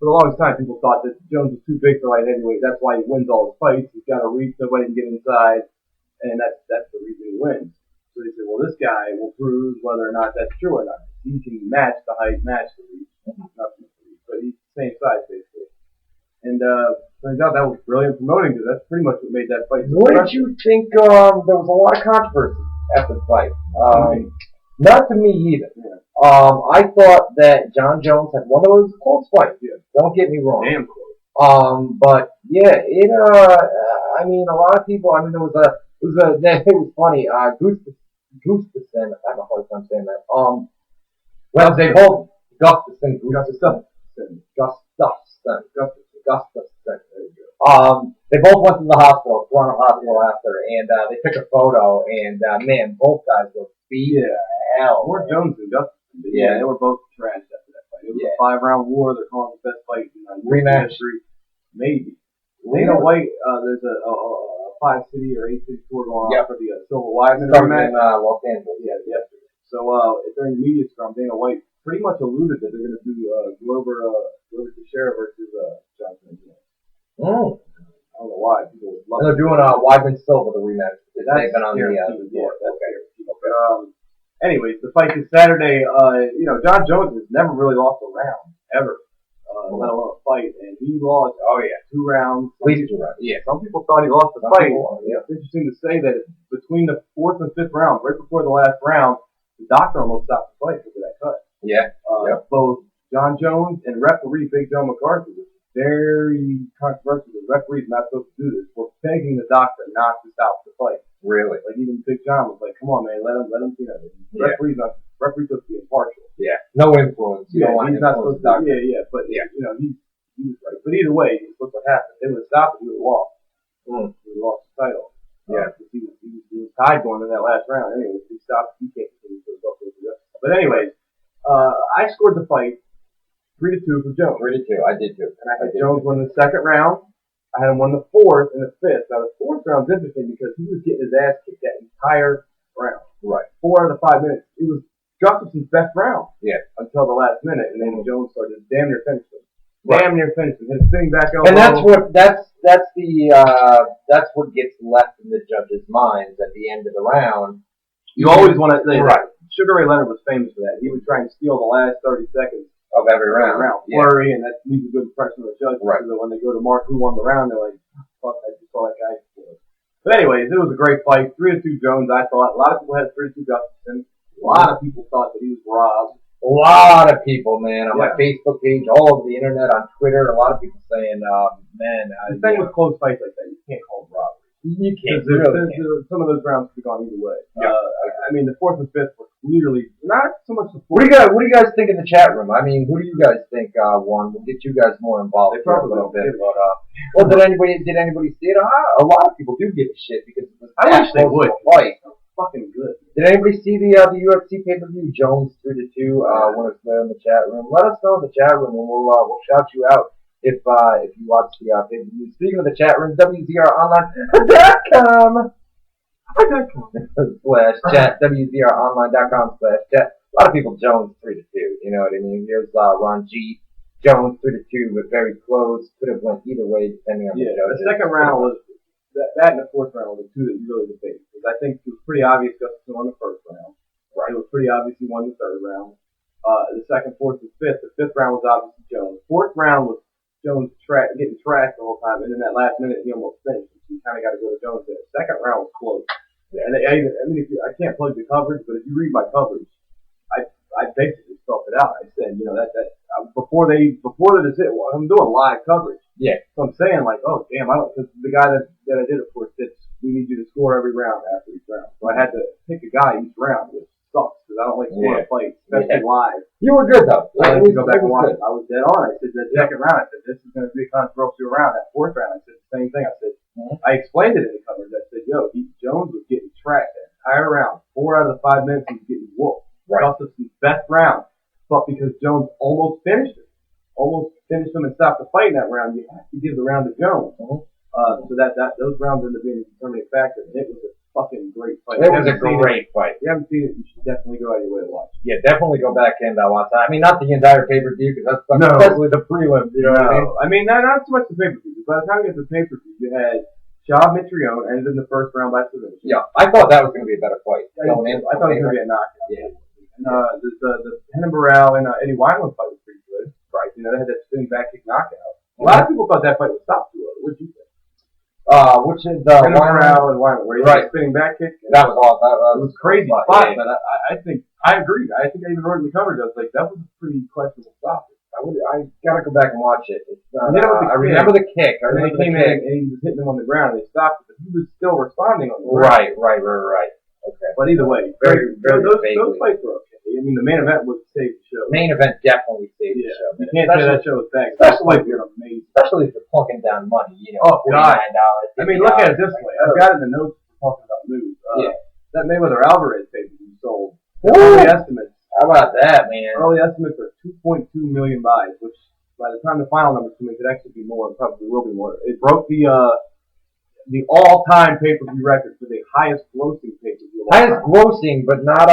for the longest time, people thought that Jones was too big for light heavyweight. That's why he wins all his fights. He's got a reach, nobody can get inside, and that's the reason he wins. So they said, well, this guy will prove whether or not that's true or not. He can match the height, match the reach, nothing the reach, but he's the same size basically. And turns out that was brilliant promoting because that's pretty much what made that fight. What did you think? There was a lot of controversy after the fight. Not to me either. Yeah. I thought that John Jones had one of those close fights. Yeah. Don't get me wrong. Damn close. But yeah, I mean, a lot of people. I mean, it was funny. Gustafsson. I have a hard time saying that. Well, they both Gustafsson. They both went to the hospital, Toronto Hospital after, and they took a photo, and man, both guys were beat to hell. More Jones than Gustafsson. Yeah, they were both trashed after that fight. It was a 5-round war. They're calling it the best fight in rematch history. Maybe. Dana White, there's a 5-city or 8-city tour going on for the Silver Wiseman rematch. In Los Angeles. Yeah, yesterday. So during the media scrum, Dana White pretty much alluded that they're going to do Glover Teixeira versus Johnson. I don't know why people would love. And they're doing Weidman Silva the rematch. That's they've been on the board. That's okay. Anyways, the fight this Saturday. John Jones has never really lost a round ever, let alone a fight, and he lost. 2 rounds. At least 2 rounds. Yeah. Some people thought he lost the fight. It's interesting to say that between the 4th and 5th round, right before the last round, the doctor almost stopped the fight because of that cut. Yeah. Both John Jones and referee Big Joe McCarthy. Very controversial. The referee's not supposed to do this. We're begging the doctor not to stop the fight. Really? Like even Big John was like, "Come on, man, let him." Referee's supposed to be impartial. Yeah. No influence. You don't want he's not supposed to. But he was right. But either way, look what happened. They would have stopped it. He would have lost. He would have lost the title. Yeah. He was tied going in that last round. Anyways, he stopped. He can't continue to go. But anyways, I scored the fight 3-2 for Jones. 3-2. I did too. And I had Jones win the 2nd round. I had him win the 4th and the 5th. Now the 4th round's interesting because he was getting his ass kicked that entire round. Right. 4 out of the 5 minutes. It was Gustafsson's best round. Yeah. Until the last minute, and then Jones started damn near finishing him. Damn near finishing his thing back over. And that's what gets left in the judges' minds at the end of the round. You always want to. Right. Sugar Ray Leonard was famous for that. He would try and steal the last 30 seconds of every round. Flurry, and that leaves a good impression on the judges. Right. So that when they go to mark who won the round, they're like, fuck, I just saw that guy. But anyways, it was a great fight. 3-2 Jones, I thought. A lot of people had 3-2 Gustafsson. A lot of people thought that he was robbed. A lot of people, man, on my Facebook page, all over the internet, on Twitter, a lot of people saying, man. The thing with close fights like that, you can't call them robbery. You can't. Some of those rounds could have gone either way. Yeah. I mean, the 4th and 5th were clearly not so much the 4th. What do you guys think in the chat room? I mean, who do you guys think won? We'll get you guys more involved a little bit. But did anybody see it? A lot of people do give a shit because it was I wish they would. Fight. Fucking good. Did anybody see the UFC pay-per-view? Jones 3-2. When it's there in the chat room, let us know in the chat room, and we'll shout you out. If you watch the pay-per-view. Speaking of the chat room, WZROnline.com /chat, WZROnline.com/chat. A lot of people Jones 3-2. You know what I mean? Here's Ron G. Jones 3-2, but very close. Could have went either way depending on the judges. The second round was that and the 4th round were the two that you really debate. Because I think it was pretty obvious Gustafsson won the 1st round. Right. It was pretty obvious he won the 3rd round. The 2nd, 4th, and 5th. The 5th round was obviously Jones. 4th round was Jones getting trashed the whole time, and in that last minute he almost finished. So you kind of got to go to Jones there. The 2nd round was close. Yeah. And I mean, I can't plug the coverage, but if you read my coverage, I basically spelled it out. I said, that before the decision, I'm doing live coverage. Yeah. So I'm saying like, oh damn, because the guy that I did it for said we need you to score every round after each round. So I had to pick a guy each round, which sucks because I don't like scoring fights, especially live. You were good though. I had to go back and watch it. I was dead on. I said that second round, I said this is going to be a controversial round. That fourth round, I said the same thing. I said I explained it in the coverage. I said, yo, Jones was getting tracked that entire round. 4 out of the 5 minutes he was getting whooped. Right. Gustafson's best round, but because Jones almost finished him and stopped the fight in that round, you have to give the round to Jones. So that those rounds ended up being a determining factor, and it was a fucking great fight. It was a great fight. If you haven't seen it, you should definitely go out of your way to watch it. Yeah, definitely go back and watch that. I mean, not the entire pay-per-view, because that's especially the prelims, you know what I mean? Not so much the pay-per-view. By the time you get to the pay-per-view, you had Shaw Mitrione ended in the first round by submission. Yeah, I thought that was going to be a better fight. I thought it was going to be a knockout. Yeah. And the Henan Burrell and Eddie Wineland fight was pretty good. Right. You know, they had that spinning back kick knockout. A lot of people thought that fight was stopped too early. What did you think? Which is the Burrell and Wineland, where he had a spinning back kick. That was awesome. It was crazy spot, but I think I agree. I think I even wrote in the coverage. I was like, that was a pretty questionable stop. I gotta go back and watch it. I remember the kick. I remember he came in and he was hitting him on the ground. They stopped it, but he was still responding on the ground. Right. Okay. But either way, those fights were okay. I mean, the main event was saved the show. Main event definitely saved the show. You can't say that show was bad. Especially if you're amazing. Especially if you're plunking down money. You know, oh God. $49. I mean, look at it this way. I've got it in the notes for talking about news. That Mayweather Alvarez pay-per-view sold. Early estimates. How about that, man? Early estimates are 2.2 million buys, which by the time the final numbers come in, could actually be more, and probably will be more. It broke the all-time pay-per-view record for the highest grossing pay-per-view. Highest grossing, but not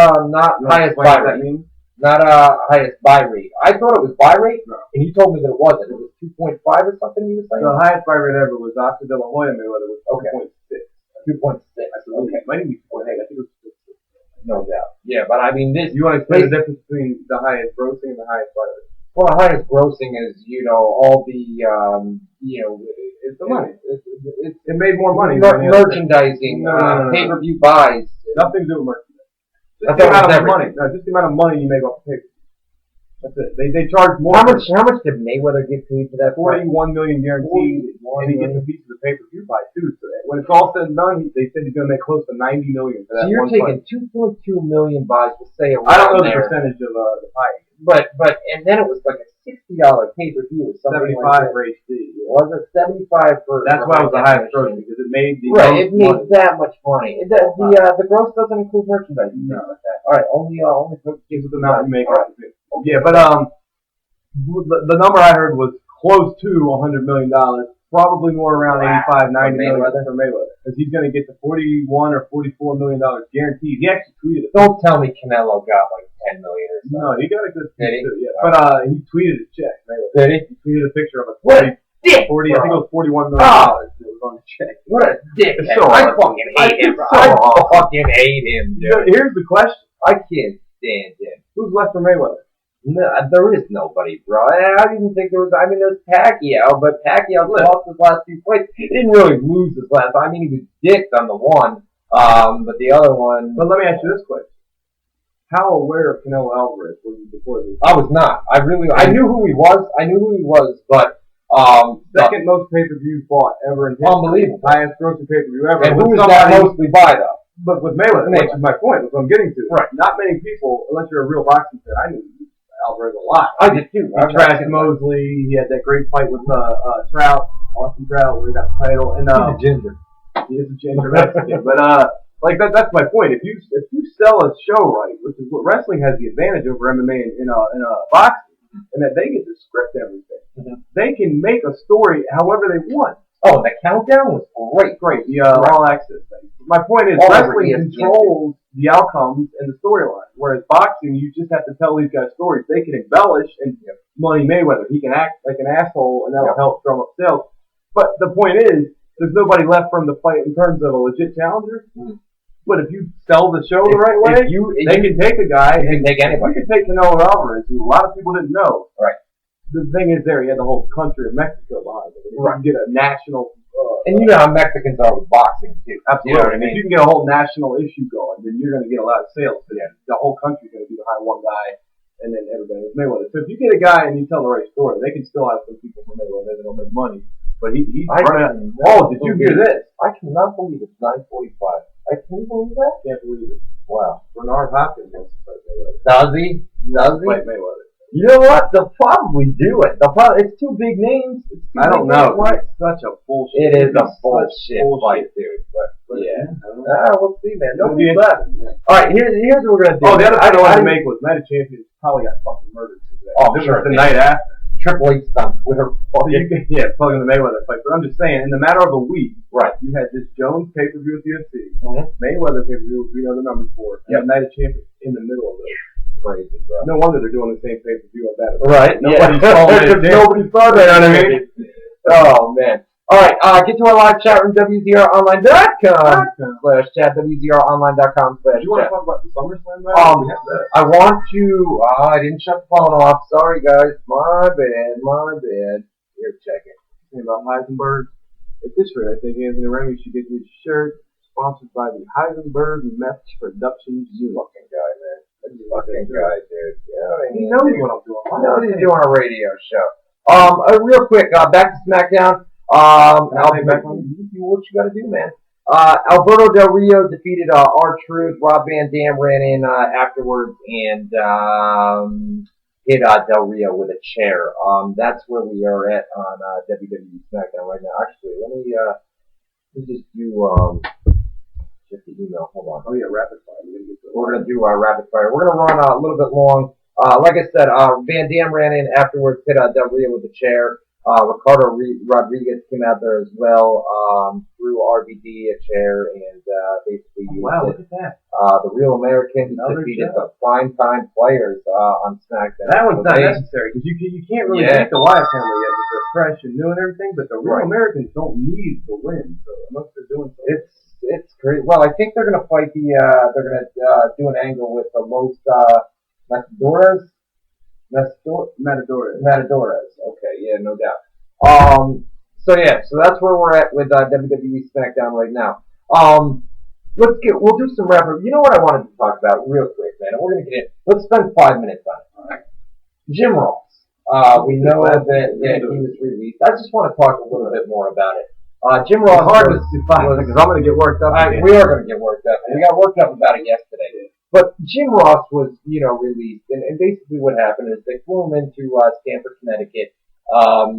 highest buy rate. Not highest buy rate. I thought it was buy rate, and you told me that it wasn't. It was 2.5 or something. You were saying the highest buy rate ever was Oscar De La Hoya Mayweather with 2.6. 2.6. Okay, might even be 2.8. I think it was 2.6. No doubt. Yeah, but I mean this. You want to explain the difference between the highest grossing and the highest buy rate? Well, the highest grossing is, all the, it's the money. It made more money. Merchandising, pay-per-view buys. Nothing to do with merchandise. Just the amount of money. No, just the amount of money you make off the pay-per-view. That's it. They charge more. How much did Mayweather get paid for that? $41 million guaranteed, and he gets a piece of the pay-per-view buy too. So when it's all said and done, they said he's going to make close to $90 million for that. So you're taking 2.2 million buys to say around I don't know the percentage of the pie. But and then it was like a $60 pay-per-view or something 75 like that. for HD. Yeah. Was it 75 for? That's why it was the highest grossing, because it made the it made that much money. The gross doesn't include merchandise. No. Like that. All right, only gives the amount you make. Yeah, but the number I heard was close to $100 million. Probably more around 85, 90 million for Mayweather, because he's going to get the $41 or $44 million guaranteed. He actually tweeted it. Don't tell me Canelo got like 10 million or something. No, he got a good piece too. Yeah, but he tweeted his check. Mayweather. Did he? He tweeted a picture of a 40. I think it was $41 million. It was on the check. What a dick! So I fucking hate him. I fucking hate him, dude. Here's the question: I can't stand him. Who's left for Mayweather? No, there is nobody, bro. I didn't think there was. I mean, there's Pacquiao, but Pacquiao lost his last 2 fights. He didn't really lose his last. I mean, he was dicked on the one, but the other one. But let me ask you this question: how aware of Canelo Alvarez were you before this? I was not. I knew who he was. But second most pay-per-view bought ever in history. Unbelievable. Highest grossing pay-per-view ever. And who is that mostly by though? But with Mayweather, which is my point. That's what I'm getting to. Right. Not many people, unless you're a real boxing fan. I knew Alvarez a lot. I did too. He trashed Mosley. He had that great fight with Trout, Austin Trout, where he got the title. And he's a ginger. He is a ginger Mexican. But that's my point. If you sell a show right, which is what wrestling has the advantage over MMA in boxing, and that they get to script everything. They can make a story however they want. Oh, the countdown was great. The all access thing. My point is, wrestling controls the outcomes and the storyline, whereas boxing, you just have to tell these guys stories. They can embellish and money Mayweather. He can act like an asshole, and that'll help drum up sales. But the point is, there's nobody left from the fight in terms of a legit challenger. But if you sell the show the right way, they can take a guy. They can take anybody. You can take Canelo Alvarez, who a lot of people didn't know. Right. The thing is, he had the whole country of Mexico behind him. You can get a national. And you know how Mexicans are with boxing too. Absolutely. You know what I mean? If you can get a whole national issue going, then you're going to get a lot of sales. So the whole country's going to be behind one guy, and then everybody with Mayweather. So if you get a guy and you tell the right story, they can still have some people from Mayweather that'll make money. But he's running. Oh, did you hear this? I cannot believe it's 9:45. Can you believe that? Can't believe it. Wow. Bernard Hopkins wants to fight Mayweather. Does he? Does he? Fight Mayweather. You know what? They'll probably do it. It's two big names. I don't know. It's such a bullshit. It is a bullshit fight, dude. But yeah. We'll see, man. Nobody's left. All right, here's what we're gonna do. Oh, the other thing I wanted to make was Night of Champions probably got fucking murdered today. Oh, this sure. was the night after. Triple H stunt with her. Plugging the Mayweather fight. But I'm just saying, in the matter of a week, right? You had this Jones pay-per-view with the UFC, mm-hmm. Mayweather pay-per-view, which we know the numbers for, and Night of Champions in the middle of it. Crazy, bro. No wonder they're doing the same pay-per-view on that. Right? Nobody saw it. Nobody saw that. You know what I mean? Oh man. All right, get to our live chat room, WZROnline.com/chat, WZROnline.com/chat. You want to talk about the SummerSlam match? I want to. I didn't shut the phone off. Sorry, guys. My bad. Here, check it. Talking about Heisenberg. At this rate, I think Anthony Remy should get his shirt sponsored by the Heisenberg Meth Productions unit. Fucking guy, man. Fucking guy, dude. He knows what I'm doing. He knows he's doing a radio show. Real quick, back to SmackDown. What you gotta do, man? Alberto Del Rio defeated R-Truth. Rob Van Dam ran in afterwards and hit Del Rio with a chair. That's where we are at on WWE SmackDown right now. Actually, let me just do just the email. Hold on. Oh yeah, rapid fire. We're gonna do rapid fire. We're gonna run a little bit long. Like I said, Van Dam ran in afterwards, hit Del Rio with a chair. Ricardo Rodriguez came out there as well, threw RVD a chair, and basically used look at that. The Real Americans defeated the primetime players on SmackDown. That one's not necessary because you can't really beat the Wyatt family yet because they're fresh and new and everything. But the Real Americans don't need to win, so unless they're doing something. It's great. Well, I think they're gonna fight they're gonna do an angle with the Los Matadores. Matadores. Okay, yeah, no doubt. So that's where we're at with WWE SmackDown right now. We'll do some wrap up. You know what I wanted to talk about real quick, man, and we're gonna get in. Let's spend 5 minutes on it. All right. Jim Ross. We know that he was released. I just want to talk a little bit more about it. Jim Ross. It's hard to define because I'm gonna get worked up. We are gonna get worked up. We got worked up about it yesterday. But Jim Ross was, released, and basically what happened is they flew him into Stamford, Connecticut. I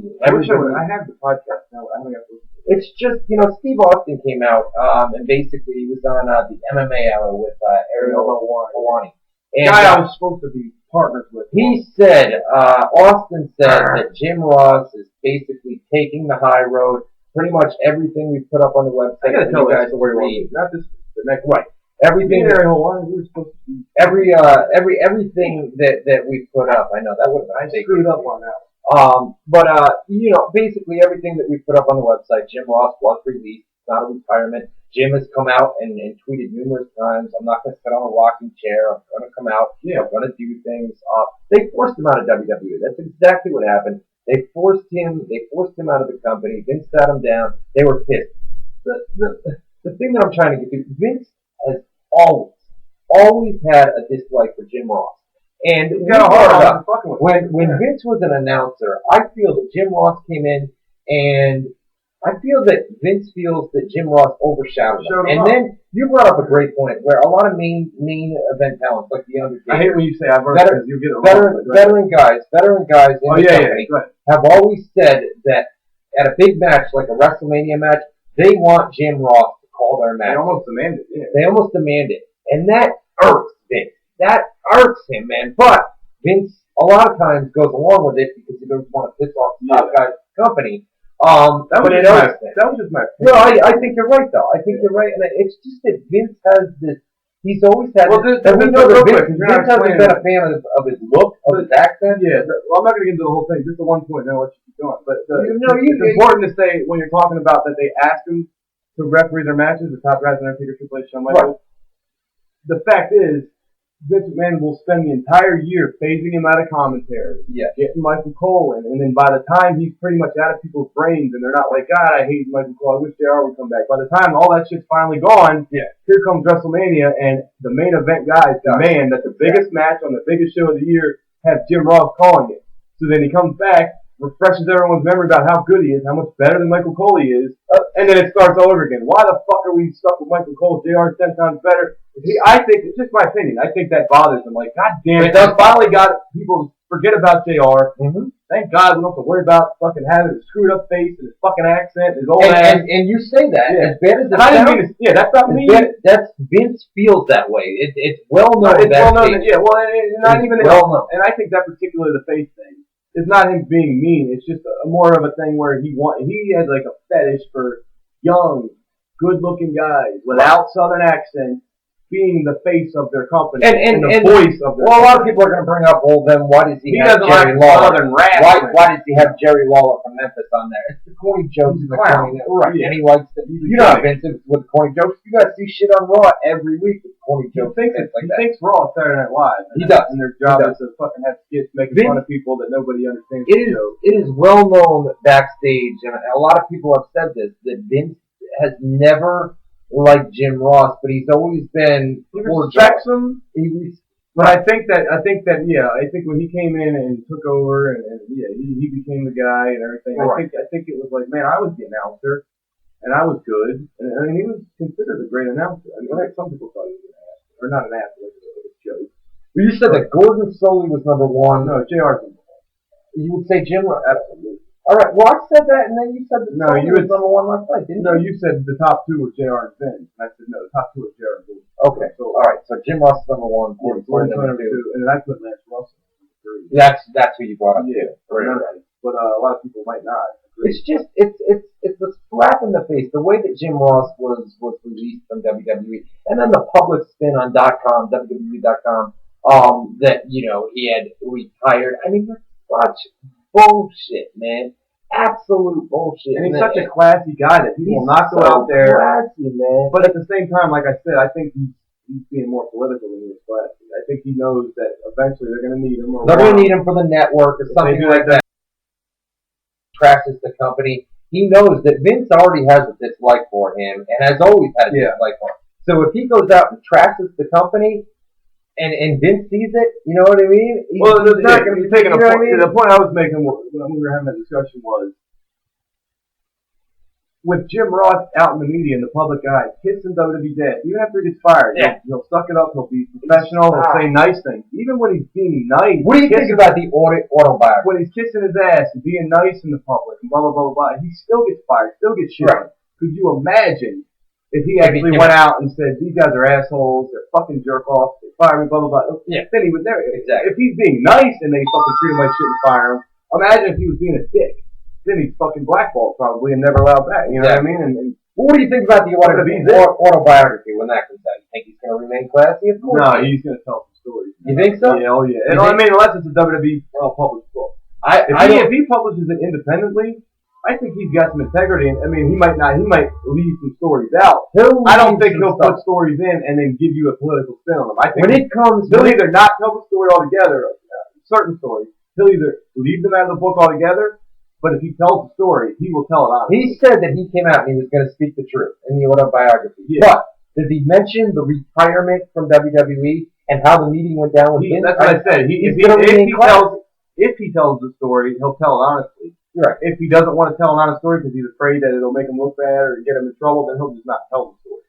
have the podcast now. I don't have to. It's just, Steve Austin came out, and basically he was on the MMA hour with Ariel Helwani. The guy I was supposed to be partners with. He said, Austin said that Jim Ross is basically taking the high road. Pretty much everything we put up on the website. I gotta tell you guys to read. Not this, the next right. Everything we were supposed to be everything that we put up. I know that would have been screwed up on that. But basically everything that we put up on the website, Jim Ross was released. It's not a retirement. Jim has come out and tweeted numerous times, I'm not going to sit on a rocking chair. I'm going to come out. I'm going to do things. They forced him out of WWE. That's exactly what happened. They forced him out of the company. Vince sat him down. They were pissed. The thing that I'm trying to get to, Vince has always had a dislike for Jim Ross. And when Vince was an announcer, I feel that Jim Ross came in, and I feel that Vince feels that Jim Ross overshadowed him. And then you brought up a great point where a lot of main event talents like the Undertaker. I hate when you say I've heard because you get it wrong. Veteran guys in the company have always said that at a big match like a WrestleMania match, they want Jim Ross to call their match. They almost demand it. Yeah. They almost demand it, and that irks Vince. That irks him, man. But Vince a lot of times goes along with it because he doesn't want to piss off the top guys in the company. That was just my opinion. No, I think you're right, though. I think you're right, and it's just that Vince has this. He's always had. Well, we know that Vince hasn't been a fan of his look, of his accent. Yeah, well, I'm not going to get into the whole thing. Just the one point, and I'll let you keep going. But it's important to say when you're talking about that they asked him to referee their matches, the top guys in Undertaker, Triple H, Shawn Michaels. The fact is, Vince McMahon will spend the entire year phasing him out of commentary, getting Michael Cole in, and then by the time he's pretty much out of people's brains and they're not like, God, I hate Michael Cole, I wish JR would come back. By the time all that shit's finally gone, here comes WrestleMania, and the main event guys demand that the biggest match on the biggest show of the year have Jim Ross calling it. So then he comes back, refreshes everyone's memory about how good he is, how much better than Michael Cole he is, and then it starts all over again. Why the fuck are we stuck with Michael Cole? JR is 10 times better. I think, it's just my opinion, I think that bothers him. Like, God damn it, they finally got people to forget about JR. Mm-hmm. Thank God we don't have to worry about fucking having his screwed up face and his fucking accent and his old ass. And you say that, as bad as it sounds, that's not me. That's Vince feels that way. It's well known. It's well known. Not even well known. And I think that particularly the face thing. It's not him being mean. It's just more of a thing where he has like a fetish for young, good-looking guys without Southern accents being the face of their company and the voice of their company. A lot of people are going to bring up, well, then why does he have Jerry Lawler? Why does he have Jerry Lawler from Memphis on there? It's the corny jokes and the corny, right? Yeah. And he likes to. You know, Vince, with corny jokes, you got to see shit on Raw every week with corny jokes. He thinks Raw is Saturday Night Live. He does. And their job is to fucking have skits making fun of people that nobody understands. It is well known backstage, and a lot of people have said this, that Vince has never like Jim Ross, but he's always been. He respects him. But I think that when he came in and took over and he became the guy and everything. Right. I think it was like, man, I was the announcer and I was good, and I mean he was considered a great announcer. I mean, some people thought he was an ass, or not an ass, like a joke. But you said that Gordon Soley was number one. No, JR's number one. You would say Jim Ross? Absolutely. All right. Well, I said that, and then you said that Soley was number one last night, didn't you? No, you said the top two were JR and Vince. And I said no, the top two were JR and Vince. Okay. So all right. So Jim Ross is number one. Gordon number two, and then I put Lance Russell number three. That's who you brought up. Yeah. Right. But a lot of people might not agree. It's just it's a slap in the face. The way that Jim Ross was released from WWE, and then the public spin on .com, WWE.com, that he had retired. I mean, that's such bullshit, man. Absolute bullshit. And he's such a classy guy that people will not go out there. Classy, man. But at the same time, like I said, I think he's being more political than he is classy. I think he knows that eventually they're going to need him. They're going to need him for the network or something like that. Trashes the company. He knows that Vince already has a dislike for him and has always had a dislike for him. So if he goes out and trashes the company, and Vince sees it, you know what I mean? Well, it's not going to be taking a point. The point I was making when we were having that discussion was, with Jim Ross out in the media and the public eye, kissing WWE dead, even after he gets fired, he'll suck it up, he'll be professional, he'll say nice things. Even when he's being nice. What do you think about the autobiography? When he's kissing his ass and being nice in the public and blah, blah, blah, blah, he still gets fired, still gets shit. Right. Could you imagine if he actually went out and said, these guys are assholes, they're fucking jerk-offs, they fire me, blah, blah, blah. Yeah. Then he would never. Exactly. If he's being nice and they fucking treat him like shit and fire him, imagine if he was being a dick. Then he's fucking blackballed probably and never allowed back. You know what I mean? And what do you think about the autobiography when that comes out? You think he's going to remain classy? Of course. No, he's going to tell some stories. You think so? Yeah, oh yeah. And I mean, unless it's a WWE published book. If he publishes it independently, I think he's got some integrity. I mean, he might leave some stories out. I don't think he'll put stories in and then give you a political spin on them. I think he'll either not tell the story altogether, certain stories. He'll either leave them out of the book altogether, but if he tells the story, he will tell it honestly. He said that he came out and he was going to speak the truth in the autobiography. Yeah. But does he mention the retirement from WWE and how the meeting went down with Vince? That's what I said. If he tells the story, he'll tell it honestly. Right. If he doesn't want to tell an honest story because he's afraid that it'll make him look bad or get him in trouble, then he'll just not tell the story.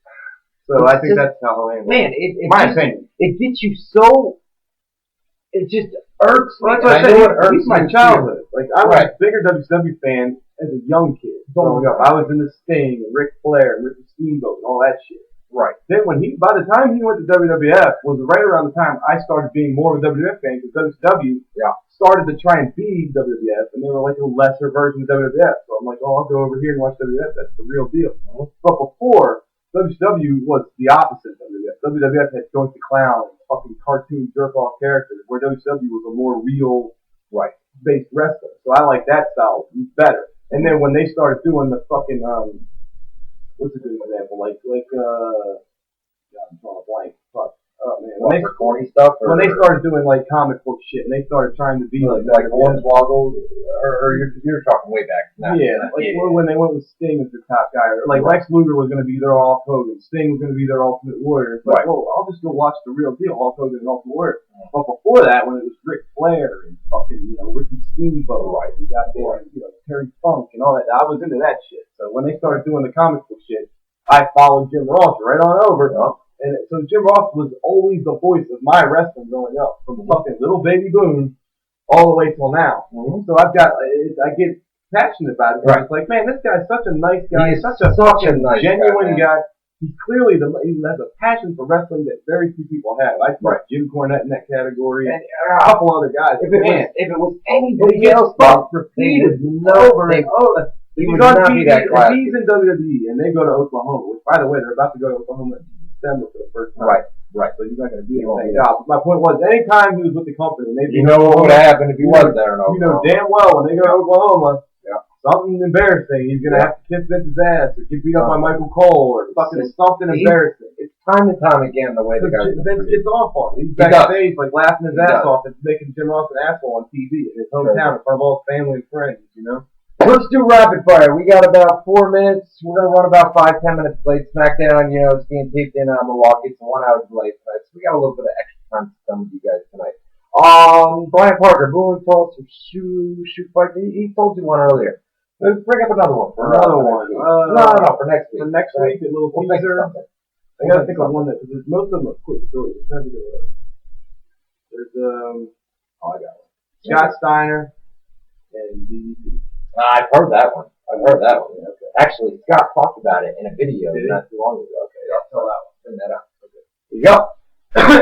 So I think that's how he'll handle it. Man, my opinion. It gets you so. It just irks me. Well, that's what I said. He's my childhood. Like I was a bigger WCW fan as a young kid growing up. I was in the Sting and Ric Flair and Ricky Steamboat and all that shit. Right. Then by the time he went to WWF was right around the time I started being more of a WWF fan because WCW started to try and be WWF and they were like a lesser version of WWF. So I'm like, I'll go over here and watch WWF. That's the real deal. Mm-hmm. But before, WCW was the opposite of WWF. WWF had Joint the Clown and fucking cartoon jerk-off characters, where WCW was a more real, based wrestler. So I like that style better. And then when they started doing the fucking, what's a good example? I'm drawing a blank. Fuck. Oh man, When they corny stuff, when they started doing like comic book shit, and they started trying to be like Hornswoggle, or you're talking way back. When they went with Sting as the top guy, or like Lex Luger was going to be their Hulk Hogan, Sting was going to be their Ultimate Warrior. It's like, well, I'll just go watch the real deal, Hulk Hogan and Ultimate Warrior. But before that, when it was Ric Flair and fucking Ricky Steamboat, you got Terry Funk and all that, I was into that shit. So when they started doing the comic book shit, I followed Jim Ross right on over. And so Jim Ross was always the voice of my wrestling growing up, from fucking little baby Boone all the way till now. Mm-hmm. So I get passionate about it. Right. It's like, man, this guy's such a nice guy. He's such a nice genuine guy. He's clearly he has a passion for wrestling that very few people have. I put Jim Cornette in that category, and a couple other guys. If it was anybody else, repeated over and over. If he's in WWE and they go to Oklahoma, which by the way they're about to go to Oklahoma in December for the first time. Right. So he's not going to be in the same job. My point was, anytime he was with the company, and what would happen if he wasn't there in Oklahoma. You know damn well when they go to Oklahoma, something embarrassing. He's going to have to kiss Vince's ass or get beat up by Michael Cole or fucking something embarrassing. It's time and time again the way the guy Vince gets off on it. He's backstage like laughing his ass off and making Jim Ross an asshole on TV in his hometown in front of all his family and friends. Let's do rapid fire. We got about 4 minutes. We're going to run about 5-10 minutes late. SmackDown, it's being taped in Milwaukee. It's 1 hour delay tonight. So we got a little bit of extra time to spend with you guys tonight. Brian Parker, Boone told some shoot fight. He told you one earlier. Let's bring up another one. For next week. For next week, a little teaser. I got to think of one that, because most of them are quick stories. There's, I got one. Scott Steiner and DDP. I've heard that one. Yeah, okay. Actually, Scott talked about it in a video not too long ago. Okay, I'll tell that one. Bring that up. Okay. There you go.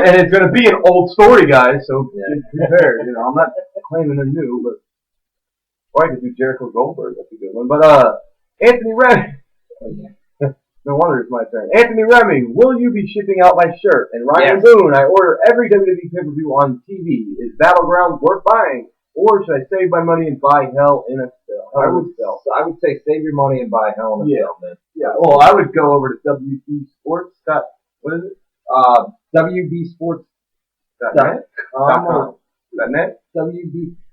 And it's going to be an old story, guys, so be prepared. I'm not claiming they're new, but I could do Jericho Goldberg. That's a good one. But Anthony Remy. No wonder it's my turn. Anthony Remy, will you be shipping out my shirt? And Ryan Boone, I order every WWE pay-per-view on TV. Is Battleground worth buying? Or should I save my money and buy Hell in a Cell? I would say save your money and buy Hell in a Cell, man. Yeah. Well, I would go over to WBSports. What is it? WBSports.net. .net.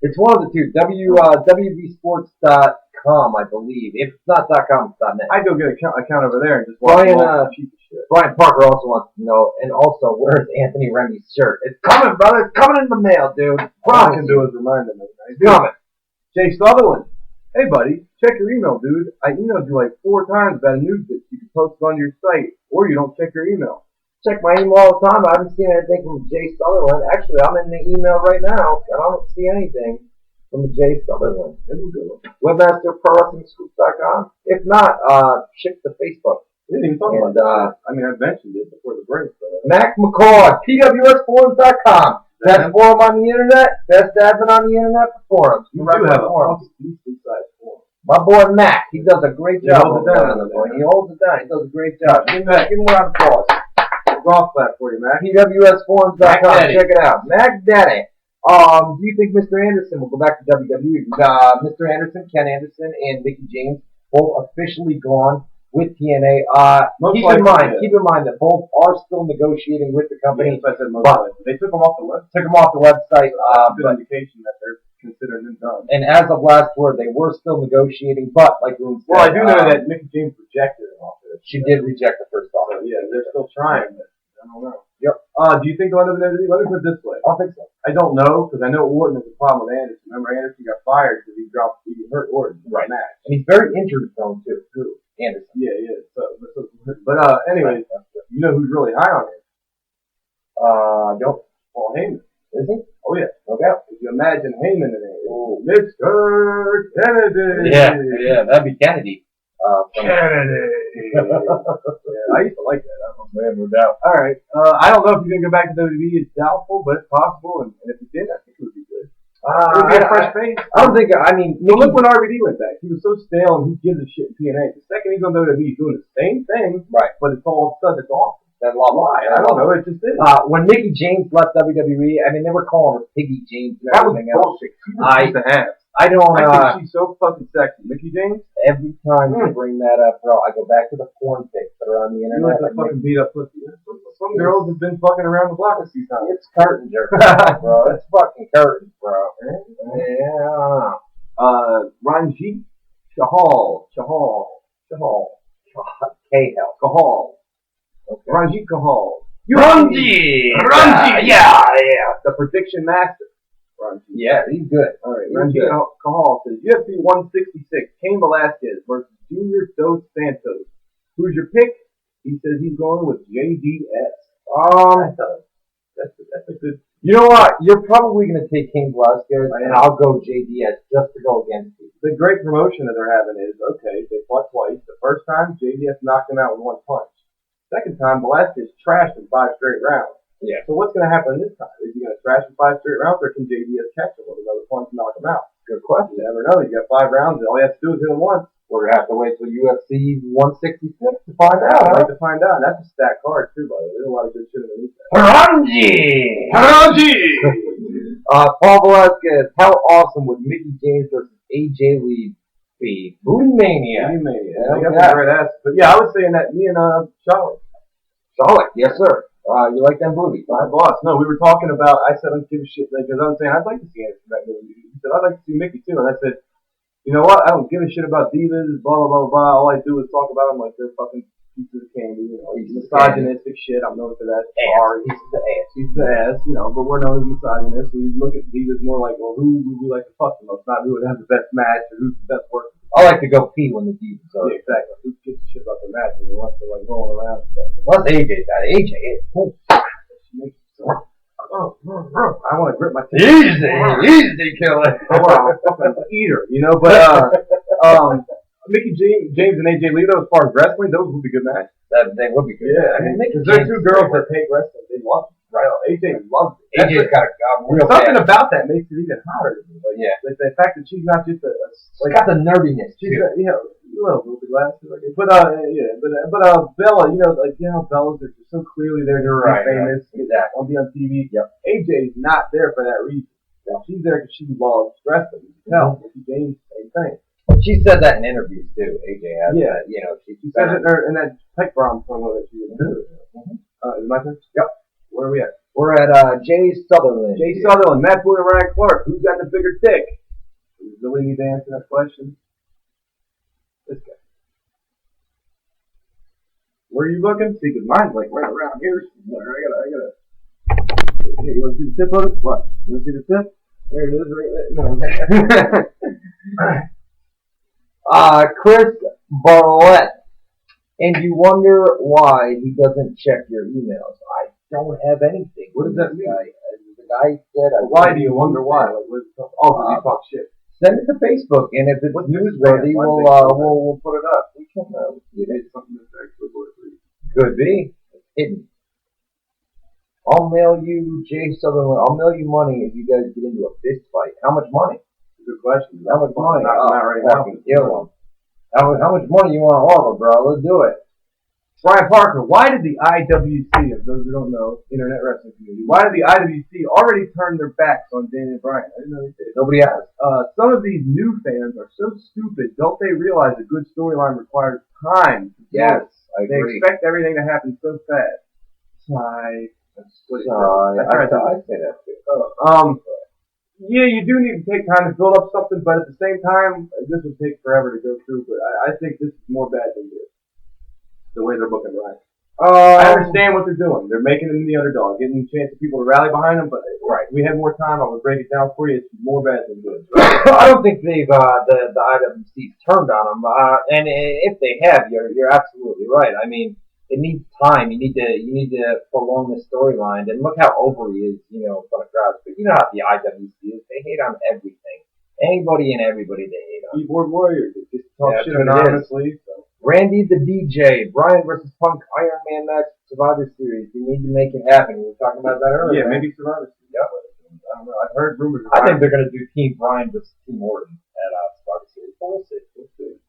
It's one of the two. WBSports.com, I believe. If it's not .com, it's .net. I'd go get an account over there and just watch cheap shit. Brian Parker also wants to know, and also, where's Anthony Remy's shirt? It's coming, brother. It's coming in the mail, dude. All I can do is remind him. It's coming. Jay Sutherland. Hey, buddy. Check your email, dude. I emailed you like 4 times about a news that you can post on your site, or you don't check your email. Check my email all the time. I haven't seen anything from Jay Sutherland. Actually, I'm in the email right now, and I don't see anything from Jay Sutherland. WebmasterProWrestlingScoop.com. If not, ship to Facebook. We didn't even talk about that. I mentioned it before the break. Mac McCaw, PWSforums.com. Best forum on the internet. Best admin on the internet for forums. You do have a decent-sized forum. My boy Mac, he does a great job. He holds it down. He does a great job. Give him a round of applause. Golf clap for you, Mac. PWSforums.com. Check it out. Mac Daddy. Do you think Mr. Anderson will go back to WWE? Mr. Anderson, Ken Anderson, and Mickey James both officially gone with TNA. Keep in mind that both are still negotiating with the company. Yes, I said they took them off the website. Good indication that they're considering them done. And as of last word, they were still negotiating, but like Boone said, I do know that Mickey James rejected an offer. She did reject the first offer. So, yeah, they're still trying. But I don't know. Yep. Do you think they'll end up in WWE? Let me put it this way. I don't think so. I don't know, because I know Orton has a problem with Anderson. Remember, Anderson got fired because he hurt Orton in that match. And he's very injured prone too. Anderson. Yeah, he is. But anyways, you know who's really high on it? Paul Heyman. Is he? Oh yeah. Okay. If you imagine Heyman in there, Mr. Kennedy. Yeah, that'd be Kennedy. Kennedy. I used to like that. No doubt. All right. I don't know if he's gonna go back to WWE. It's doubtful, but it's possible. And if he did, I think it would be good. It would be a fresh face. I don't think. Look when RVD went back. He was so stale, and he gives a shit in TNA. The second he's on WWE, he's doing the same thing, right? But it's all of a sudden it's awesome. That why? I don't know. It just is. When Mickey James left WWE, they were calling her Piggy James and everything else. I think she's so fucking sexy. Mickey James? Every time you bring that up, bro, I go back to the porn pics that are on the internet. You like a fucking beat up pussy. Some girls have been fucking around the block a few times. It's curtain jerking, bro. It's fucking curtains, bro. Yeah. Ranjit Chahal. Kahal. Okay. Ranjit Kahal. Ranjit! Yeah. The prediction master. Ranjit. Yeah, he's good. All right. Ranjit Kahal says UFC 166. Cain Velasquez versus Junior Dos Santos. Who's your pick? He says he's going with JDS. That's a good. You know what? You're probably going to take Cain Velasquez, and I'll go JDS just to go against you. The great promotion that they're having is, okay, they fought twice. The first time, JDS knocked him out with one punch. Second time, Velasquez trashed in 5 straight rounds. Yeah. So what's going to happen this time? Is he going to trash in 5 straight rounds, or can JDS catch him with another punch and knock him out? Good question. You never know. You got 5 rounds, and all you have to do is hit him once. We're going to have to wait till UFC 166 to find out. I'd like to find out. And that's a stacked card, too, by the way. There's a lot of good shit underneath that. Haranji! Paul Velasquez, how awesome would Mickey James versus AJ Lee be? Booty Mania. But yeah, I was saying that me and Charlotte. Charlotte, yes, sir. You like them booties? My boss. No, we were talking about, I said, I don't give a shit. Because I was saying, I'd like to see Anderson back in the movie. He said, I'd like to see Mickey, too. And I said, you know what? I don't give a shit about divas, blah, blah, blah, blah. All I do is talk about them like they're fucking pieces of candy. You know, he's misogynistic shit. I'm known for that. Sorry. He's the ass, you know, but we're known as misogynists. We look at divas more like, well, who would we like to fuck the most? Not who would have the best match or who's the best worker. I like to go pee when the divas are. Yeah, exactly. Who gives a shit about the match unless they're like rolling around and stuff. What's AJ got? AJ is. I want to grip my teeth. Easy killer. I'm a fucking eater, you know. But Mickey James and AJ Lee, though, as far as wrestling, those would be good matches. They would be good. Yeah, I mean, there's 2 girls that take wrestling. They love it. Right. AJ loves it. AJ's got a real something about that makes it even hotter. Like, yeah. Like the fact that she's not just she's got the nerdiness. She's you know, little glasses. Like, but Bella, you know, like Bella's are so clearly they're right, famous. Right. Exactly. On be on TV. Yep. AJ's not there for that reason. She's there because she loves wrestling. You can tell. Mickey James, same thing. She said that in interviews too. AJ has. Yeah. You know, she said it in that pipe bomb promo that she did. Is my turn? Yep. Where are we at? We're at Jay Sutherland. Jay Sutherland, Matt Boone, and Ryan Clark. Who's got the bigger dick? Do we really need to answer that question? This guy. Where are you looking? See, because mine's like right around here somewhere. I gotta. Here, you want to see the tip of it? What? You want to see the tip? There it is, right there. No. Chris Barlett. And you wonder why he doesn't check your emails. I don't have anything. What does that mean? The guy said, why do you wonder why? Like, he talks shit. Send it to Facebook, and if it's newsworthy, we'll put it up. We can it's something that's actually worth reading. Could be. It's hidden. I'll mail you, Jay Sutherland, I'll mail you money if you guys get into a fist fight. How much money? Good question. How much money? Not right now. Kill him. How much money you want to offer, bro? Let's do it. Brian Parker, why did the IWC, of those who don't know, Internet Wrestling Community, why did the IWC already turn their backs on Daniel Bryan? I didn't know they did. Nobody has. Some of these new fans are so stupid. Don't they realize a good storyline requires time? Yes, I agree. They expect everything to happen so fast. I say that too. Yeah, you do need to take time to build up something, but at the same time, this will take forever to go through. But I think this is more bad than good. The way they're booking Ryan. I understand what they're doing. They're making him the underdog, getting a chance for people to rally behind him. But if we had more time, I would break it down for you. It's more bad than good. I don't think they've the IWC turned on him. And if they have, you're absolutely right. I mean, it needs time. You need to prolong the storyline. And look how over he is, in front of crowds. But you know how the IWC is. They hate on everything. Anybody and everybody they hate on. Keyboard warriors. They just talk shit anonymously. So. Randy the DJ, Bryan versus Punk Iron Man match, Survivor Series. You need to make it happen. We were talking about that earlier. Yeah, maybe Survivor Series. Yeah. I don't know. I've heard rumors. I think they're going to do Team Bryan versus Team Orton at Survivor Series. We'll see.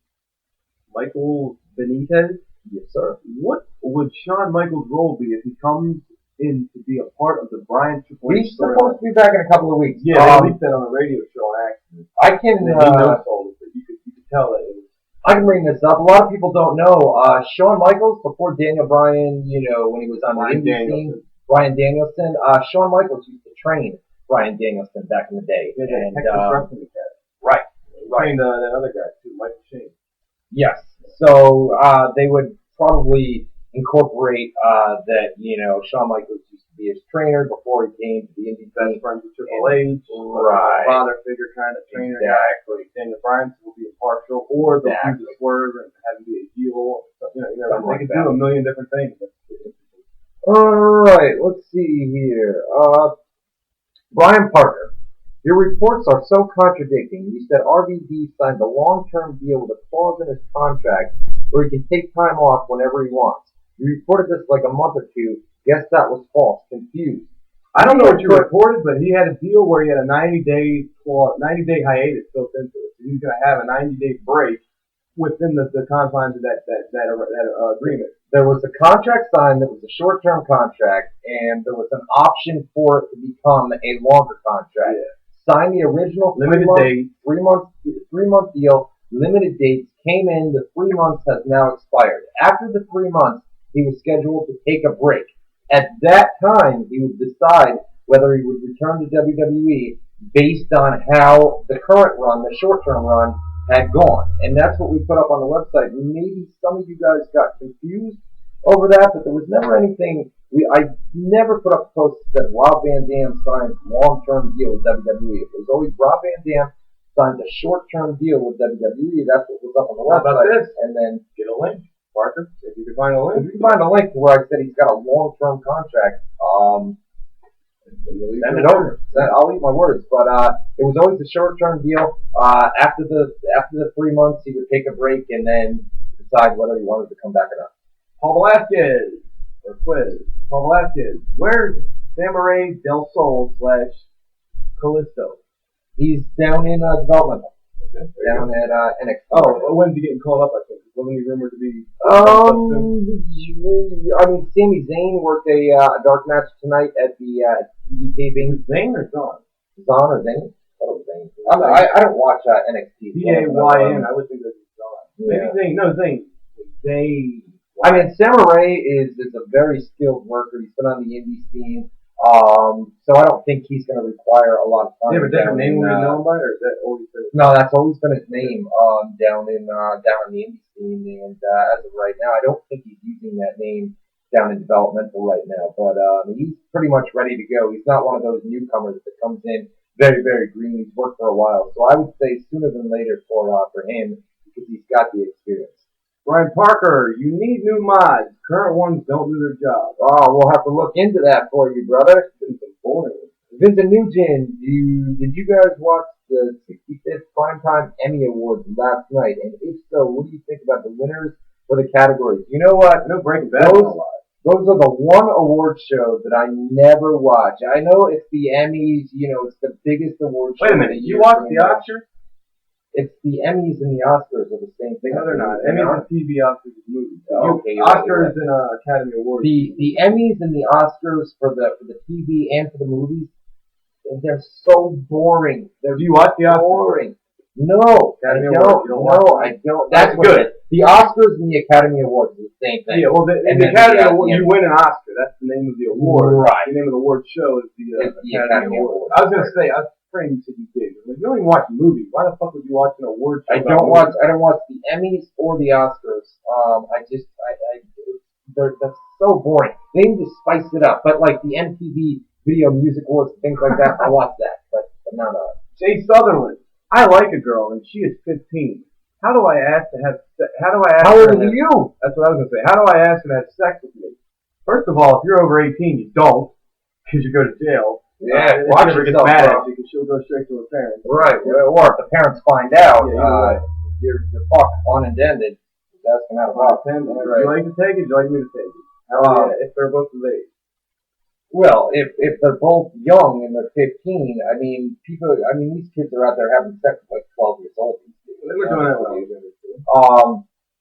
Michael Benitez? Yes, sir. What would Shawn Michaels' role be if he comes in to be a part of the Bryan Triple H? He's supposed to be back in a couple of weeks. Yeah, they leaked that on the radio show on accident. I can You could tell that it was. I can bring this up. A lot of people don't know. Shawn Michaels, before Daniel Bryan, when he was on the indie scene, Bryan Danielson. Shawn Michaels used to train Bryan Danielson back in the day. Yeah, and right. Trained that other guy too, Michael Shane. Yes. So they would probably incorporate that. Shawn Michaels used to be his trainer before he came to the indie best scene. friends with Triple H, right? Father figure kind of trainer. Exactly. Daniel Bryan will be impartial, or they'll do the swerve and have him be a heel. They can do a million different things. All right, let's see here. Brian Parker, your reports are so contradicting. You said RVD signed a long-term deal with a clause in his contract where he can take time off whenever he wants. You reported this like a month or two. Guess that was false. Confused. I don't know what you reported, but he had a deal where he had a 90-day hiatus built into it. So he's going to have a 90-day break within the confines of that agreement. There was a contract signed that was a short-term contract, and there was an option for it to become a longer contract. Yeah. Signed the original three-month deal, limited dates, came in, the 3 months has now expired. After the 3 months, he was scheduled to take a break. At that time, he would decide whether he would return to WWE based on how the current run, the short-term run, had gone. And that's what we put up on the website. Maybe some of you guys got confused over that, but there was never anything. I never put up posts that Rob Van Dam signs long-term deal with WWE. It was always Rob Van Dam signs a short-term deal with WWE. That's what was up on the website. How about this? And then get a link, Parker. If you can find a link. If you can find a link to where I said he's got a long-term contract, send it over. I'll eat my words, but it was always a short-term deal. After the 3 months, he would take a break and then decide whether he wanted to come back or not. Paul Velasquez, where's Samurai del Sol / Callisto? He's down in developmental. Okay, down at NXT. Oh, when's he getting called up? I think wasn't he rumored to be? Sami Zayn worked a dark match tonight at the TV taping. Zayn or Zahn? Zahn or Zayn? I don't watch NXT. Zayn. I would think that's Zahn. Maybe Zayn. No, Zayn. Zayn. Samurai is a very skilled worker. He's been on the indie scene. So I don't think he's going to require a lot of time. Do you have a different name we know by, or is that always been his name? No, that's always been his name down in the indie scene. And as of right now, I don't think he's using that name down in developmental right now. But he's pretty much ready to go. He's not one of those newcomers that comes in very, very green. He's worked for a while. So I would say sooner than later for him because he's got the experience. Brian Parker, you need new mods. Current ones don't do their job. Oh, we'll have to look into that for you, brother. Vincent Nugent, did you guys watch the 65th Primetime Emmy Awards last night? And if so, what do you think about the winners for the categories? You know what? No Breaking Bad. Those are the one award show that I never watch. I know it's the Emmys, it's the biggest award show. Wait a minute, you watch the Oscars? It's the Emmys and the Oscars are the same thing. No, they're not. Emmys and TV, Oscars is movies. Okay. Oscars and Academy Awards. The Emmys and the Oscars for the TV and for the movies, they're so boring. Do you watch the Oscars? Boring. No, I don't. That's good. The Oscars and the Academy Awards are the same thing. Yeah, well, the Academy Award, you win an Oscar. That's the name of the award. Right. The name of the award show is the Academy Award. I was going to say, I was afraid you said you did. You don't even watch movies. Why the fuck would you watch an award show? I don't watch the Emmys or the Oscars. That's so boring. They need to spice it up. But like the MTV Video Music Awards, things like that, I watch that. But not Jay Sutherland. I like a girl and she is 15. How do I ask to have? How old are you? That's what I was going to say. How do I ask her to have sex with me? First of all, if you're over 18, you don't, because you go to jail. Yeah, watch her get mad at you because she'll go straight to her parents. Right. Or if the parents find out, you're fucked, pun intended. Asking out of box. Do you like to take it? Do you like me to take it? If they're both of age. Well, if they're both young and they're 15, these kids are out there having sex at like 12 years old. They were doing that when I was younger too.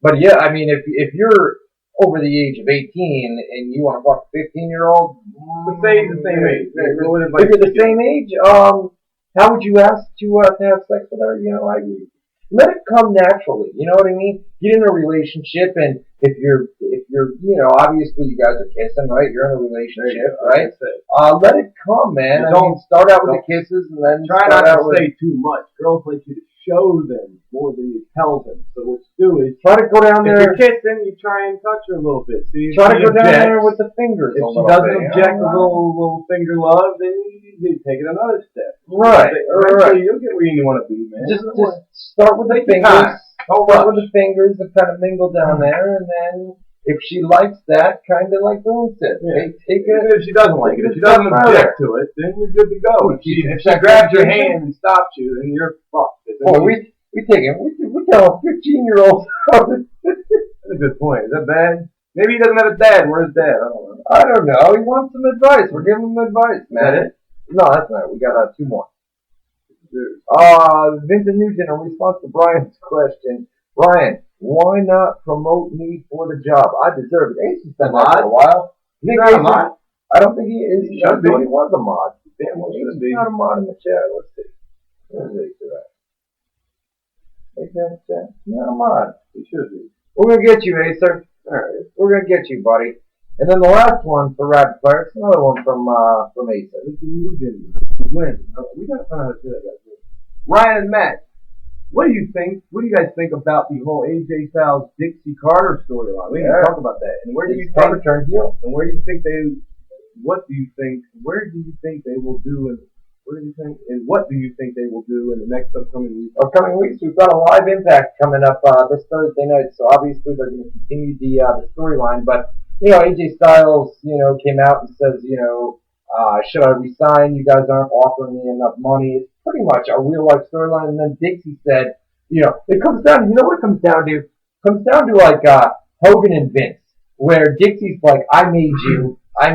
But yeah, if you're over the age of 18 and you want to fuck a 15-year-old, say the same age. If you're the same age, how would you ask to have sex with her? I agree. let it come naturally. You know what I mean? Get in a relationship, and if you're, obviously you guys are kissing, right? You're in a relationship, right? Let it come, man. Don't start out with the kisses, and then try not to say too much. Girls like you to show them more than you tell them. So what you do is try to go down there. If you're kissing, you try and touch her a little bit. See, try to go down there with the fingers. If she doesn't object a little finger love, then you take it another step. Right. You'll get where you want to be, man. Just start with the fingers. Start with the fingers and kind of mingle down there, and then if she likes that, kind of like Boone said, take it. If she doesn't like it, if she doesn't object to it, then you're good to go. If she grabs your hand and stops you, then you're fucked. Boy, we tell 15-year-olds. That's a good point. Is that bad? Maybe he doesn't have a dad. Where's dad? I don't know. He wants some advice. We're giving him advice, man. No, that's not it. We got 2 more. Vincent Nugent, in response to Brian's question, Brian, why not promote me for the job? I deserve it. Ace's been there for a while. He's not a mod? I don't think he is. He should be. He was a mod. Damn, well, He's not a mod in the chat. Let's see. Where's Ace at? Ace in the chat? Not a mod. He should be. We're going to get you, Acer. All right. We're going to get you, buddy. And then the last one for Rapid Fire, it's another one from Acer. It's a Nugent. Win. We got to find out how to do that, guys. Ryan and Matt. What do you think? What do you guys think about the whole AJ Styles Dixie Carter storyline? We didn't talk about that. And where do you think turned heel? And where do you think they? What do you think? Where do you think they will do? And where do you think? And what do you think they will do in the next upcoming weeks? Upcoming weeks, we've got a live Impact coming up this Thursday night. So obviously they're going to continue the storyline. But AJ Styles, came out and says, should I resign? You guys aren't offering me enough money. It's pretty much a real life storyline. And then Dixie said, it comes down. You know what it comes down to? It comes down to like Hogan and Vince, where Dixie's like, I made you, I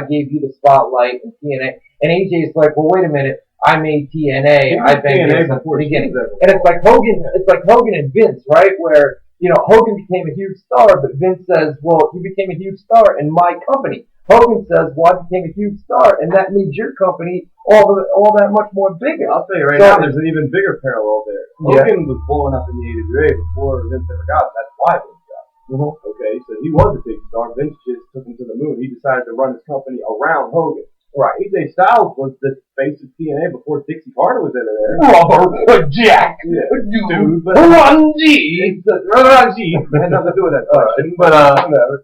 gave you the spotlight and TNA, and AJ's like, well, wait a minute, I made TNA, I've been here since the beginning, and it's like Hogan and Vince, right? Where Hogan became a huge star, but Vince says, well, you became a huge star in my company. Hogan says, well, I became a huge star, and that means your company all that much more bigger. I'll tell you right now, there's an even bigger parallel there. Hogan was blowing up in the AWA before Vince ever got it. That's why Vince got it. Okay, so he was a big star. Vince just took him to the moon. He decided to run his company around Hogan. Right. AJ Styles was the face of TNA before Dixie Carter was ever there. Brother Jack. Yeah. Dude. Ron G. Ron G. Had nothing to do with that question. But,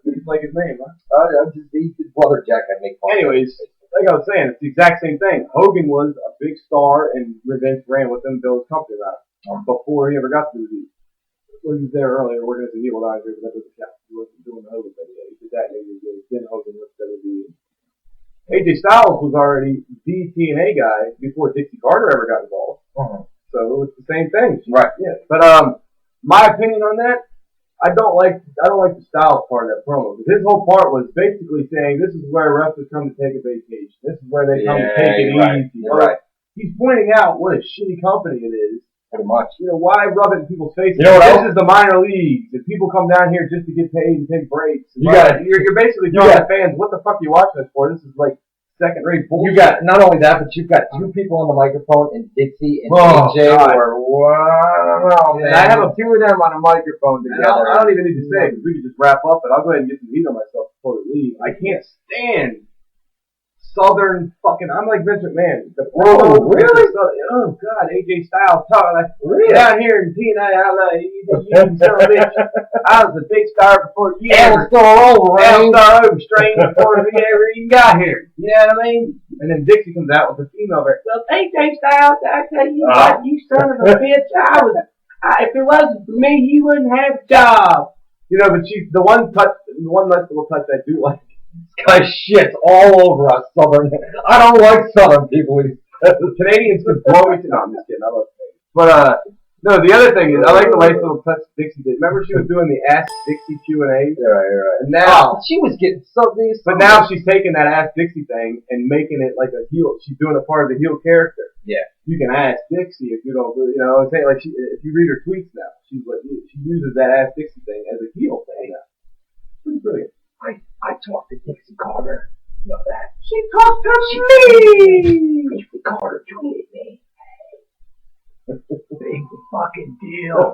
it's like his name, huh? I'm just his brother Jack. I make fun. Anyways, like I was saying, it's the exact same thing. Hogan was a big star, and Vince ran with him, built his company around before he ever got to the league. When he was there earlier, working as a heel with Andre, but that doesn't count. He wasn't doing the Hogan thing yet. He did that maybe then Hogan was WWE. AJ Styles was already the TNA guy before Dixie Carter ever got involved. So it was the same thing. Right. Yeah. But my opinion on that, I don't like the Styles part of that promo. Because his whole part was basically saying this is where wrestlers come to take a vacation. This is where they come to take it easy. Right. He's pointing out what a shitty company it is. Pretty much. Why rub it in people's faces? This is the minor leagues. If people come down here just to get paid and take breaks, you're basically telling the fans, what the fuck are you watching us for? This is like second-rate bullshit. You got not only that, but you've got 2 people on the microphone, and Dixie and AJ were wow. Man. I have 2 of them on a microphone together. I don't even need to say it because we can just wrap up. But I'll go ahead and get some heat on myself before we leave. I can't stand Southern fucking. I'm like Vince McMahon. Really? Oh God, AJ Styles talking like down here in TNA. I love you, son of a bitch. I was a big star before you ever. Star over, straight before we ever even got here. You know what I mean? And then Dixie comes out with a female version. Well, AJ Styles, I tell you what, you son of a bitch. If it wasn't for me, you wouldn't have a job. But she's the one nice little touch I do like. This guy shits all over us Southern. I don't like Southern people. Canadians could blow me to. No, I'm just kidding. I love Canadians. But no, the other thing is I like the nice little touch Dixie did. Remember she was doing the Ask Dixie Q&A? Right. And now she was getting something. But now she's taking that Ask Dixie thing and making it like a heel. She's doing a part of the heel character. Yeah. You can ask Dixie if you don't. Like if you read her tweets now, she's like she uses that Ask Dixie thing as a heel thing now. Pretty brilliant. I talked to Dixie Carter. You know that? She talked to me! Dixie Carter tweeted me. Big fucking heel.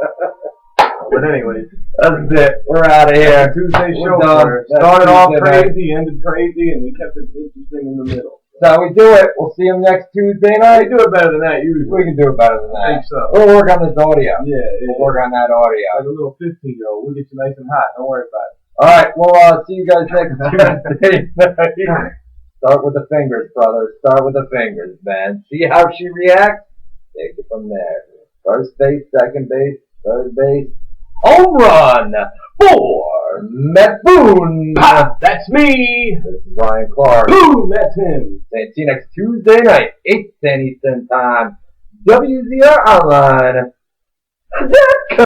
But anyways, that's it. We're out of here. Tuesday show. We're done. Started off Tuesday crazy, ended crazy, and we kept it interesting in the middle. That's how we do it. We'll see them next Tuesday night. We do it better than that usually. We can do it better than I that. think so. We'll work on this audio. Yeah. We'll work on that audio. Like a little 15-year-old. We'll get you nice and hot. Don't worry about it. All right. We'll see you guys next Tuesday night. Start with the fingers, brother. Start with the fingers, man. See how she reacts? Take it from there. First base, second base, third base. Home run for Matt Boone. That's me. This is Ryan Clark. Boom, that's him. See you next Tuesday night, 8 10 Eastern Time. WZROnline.com.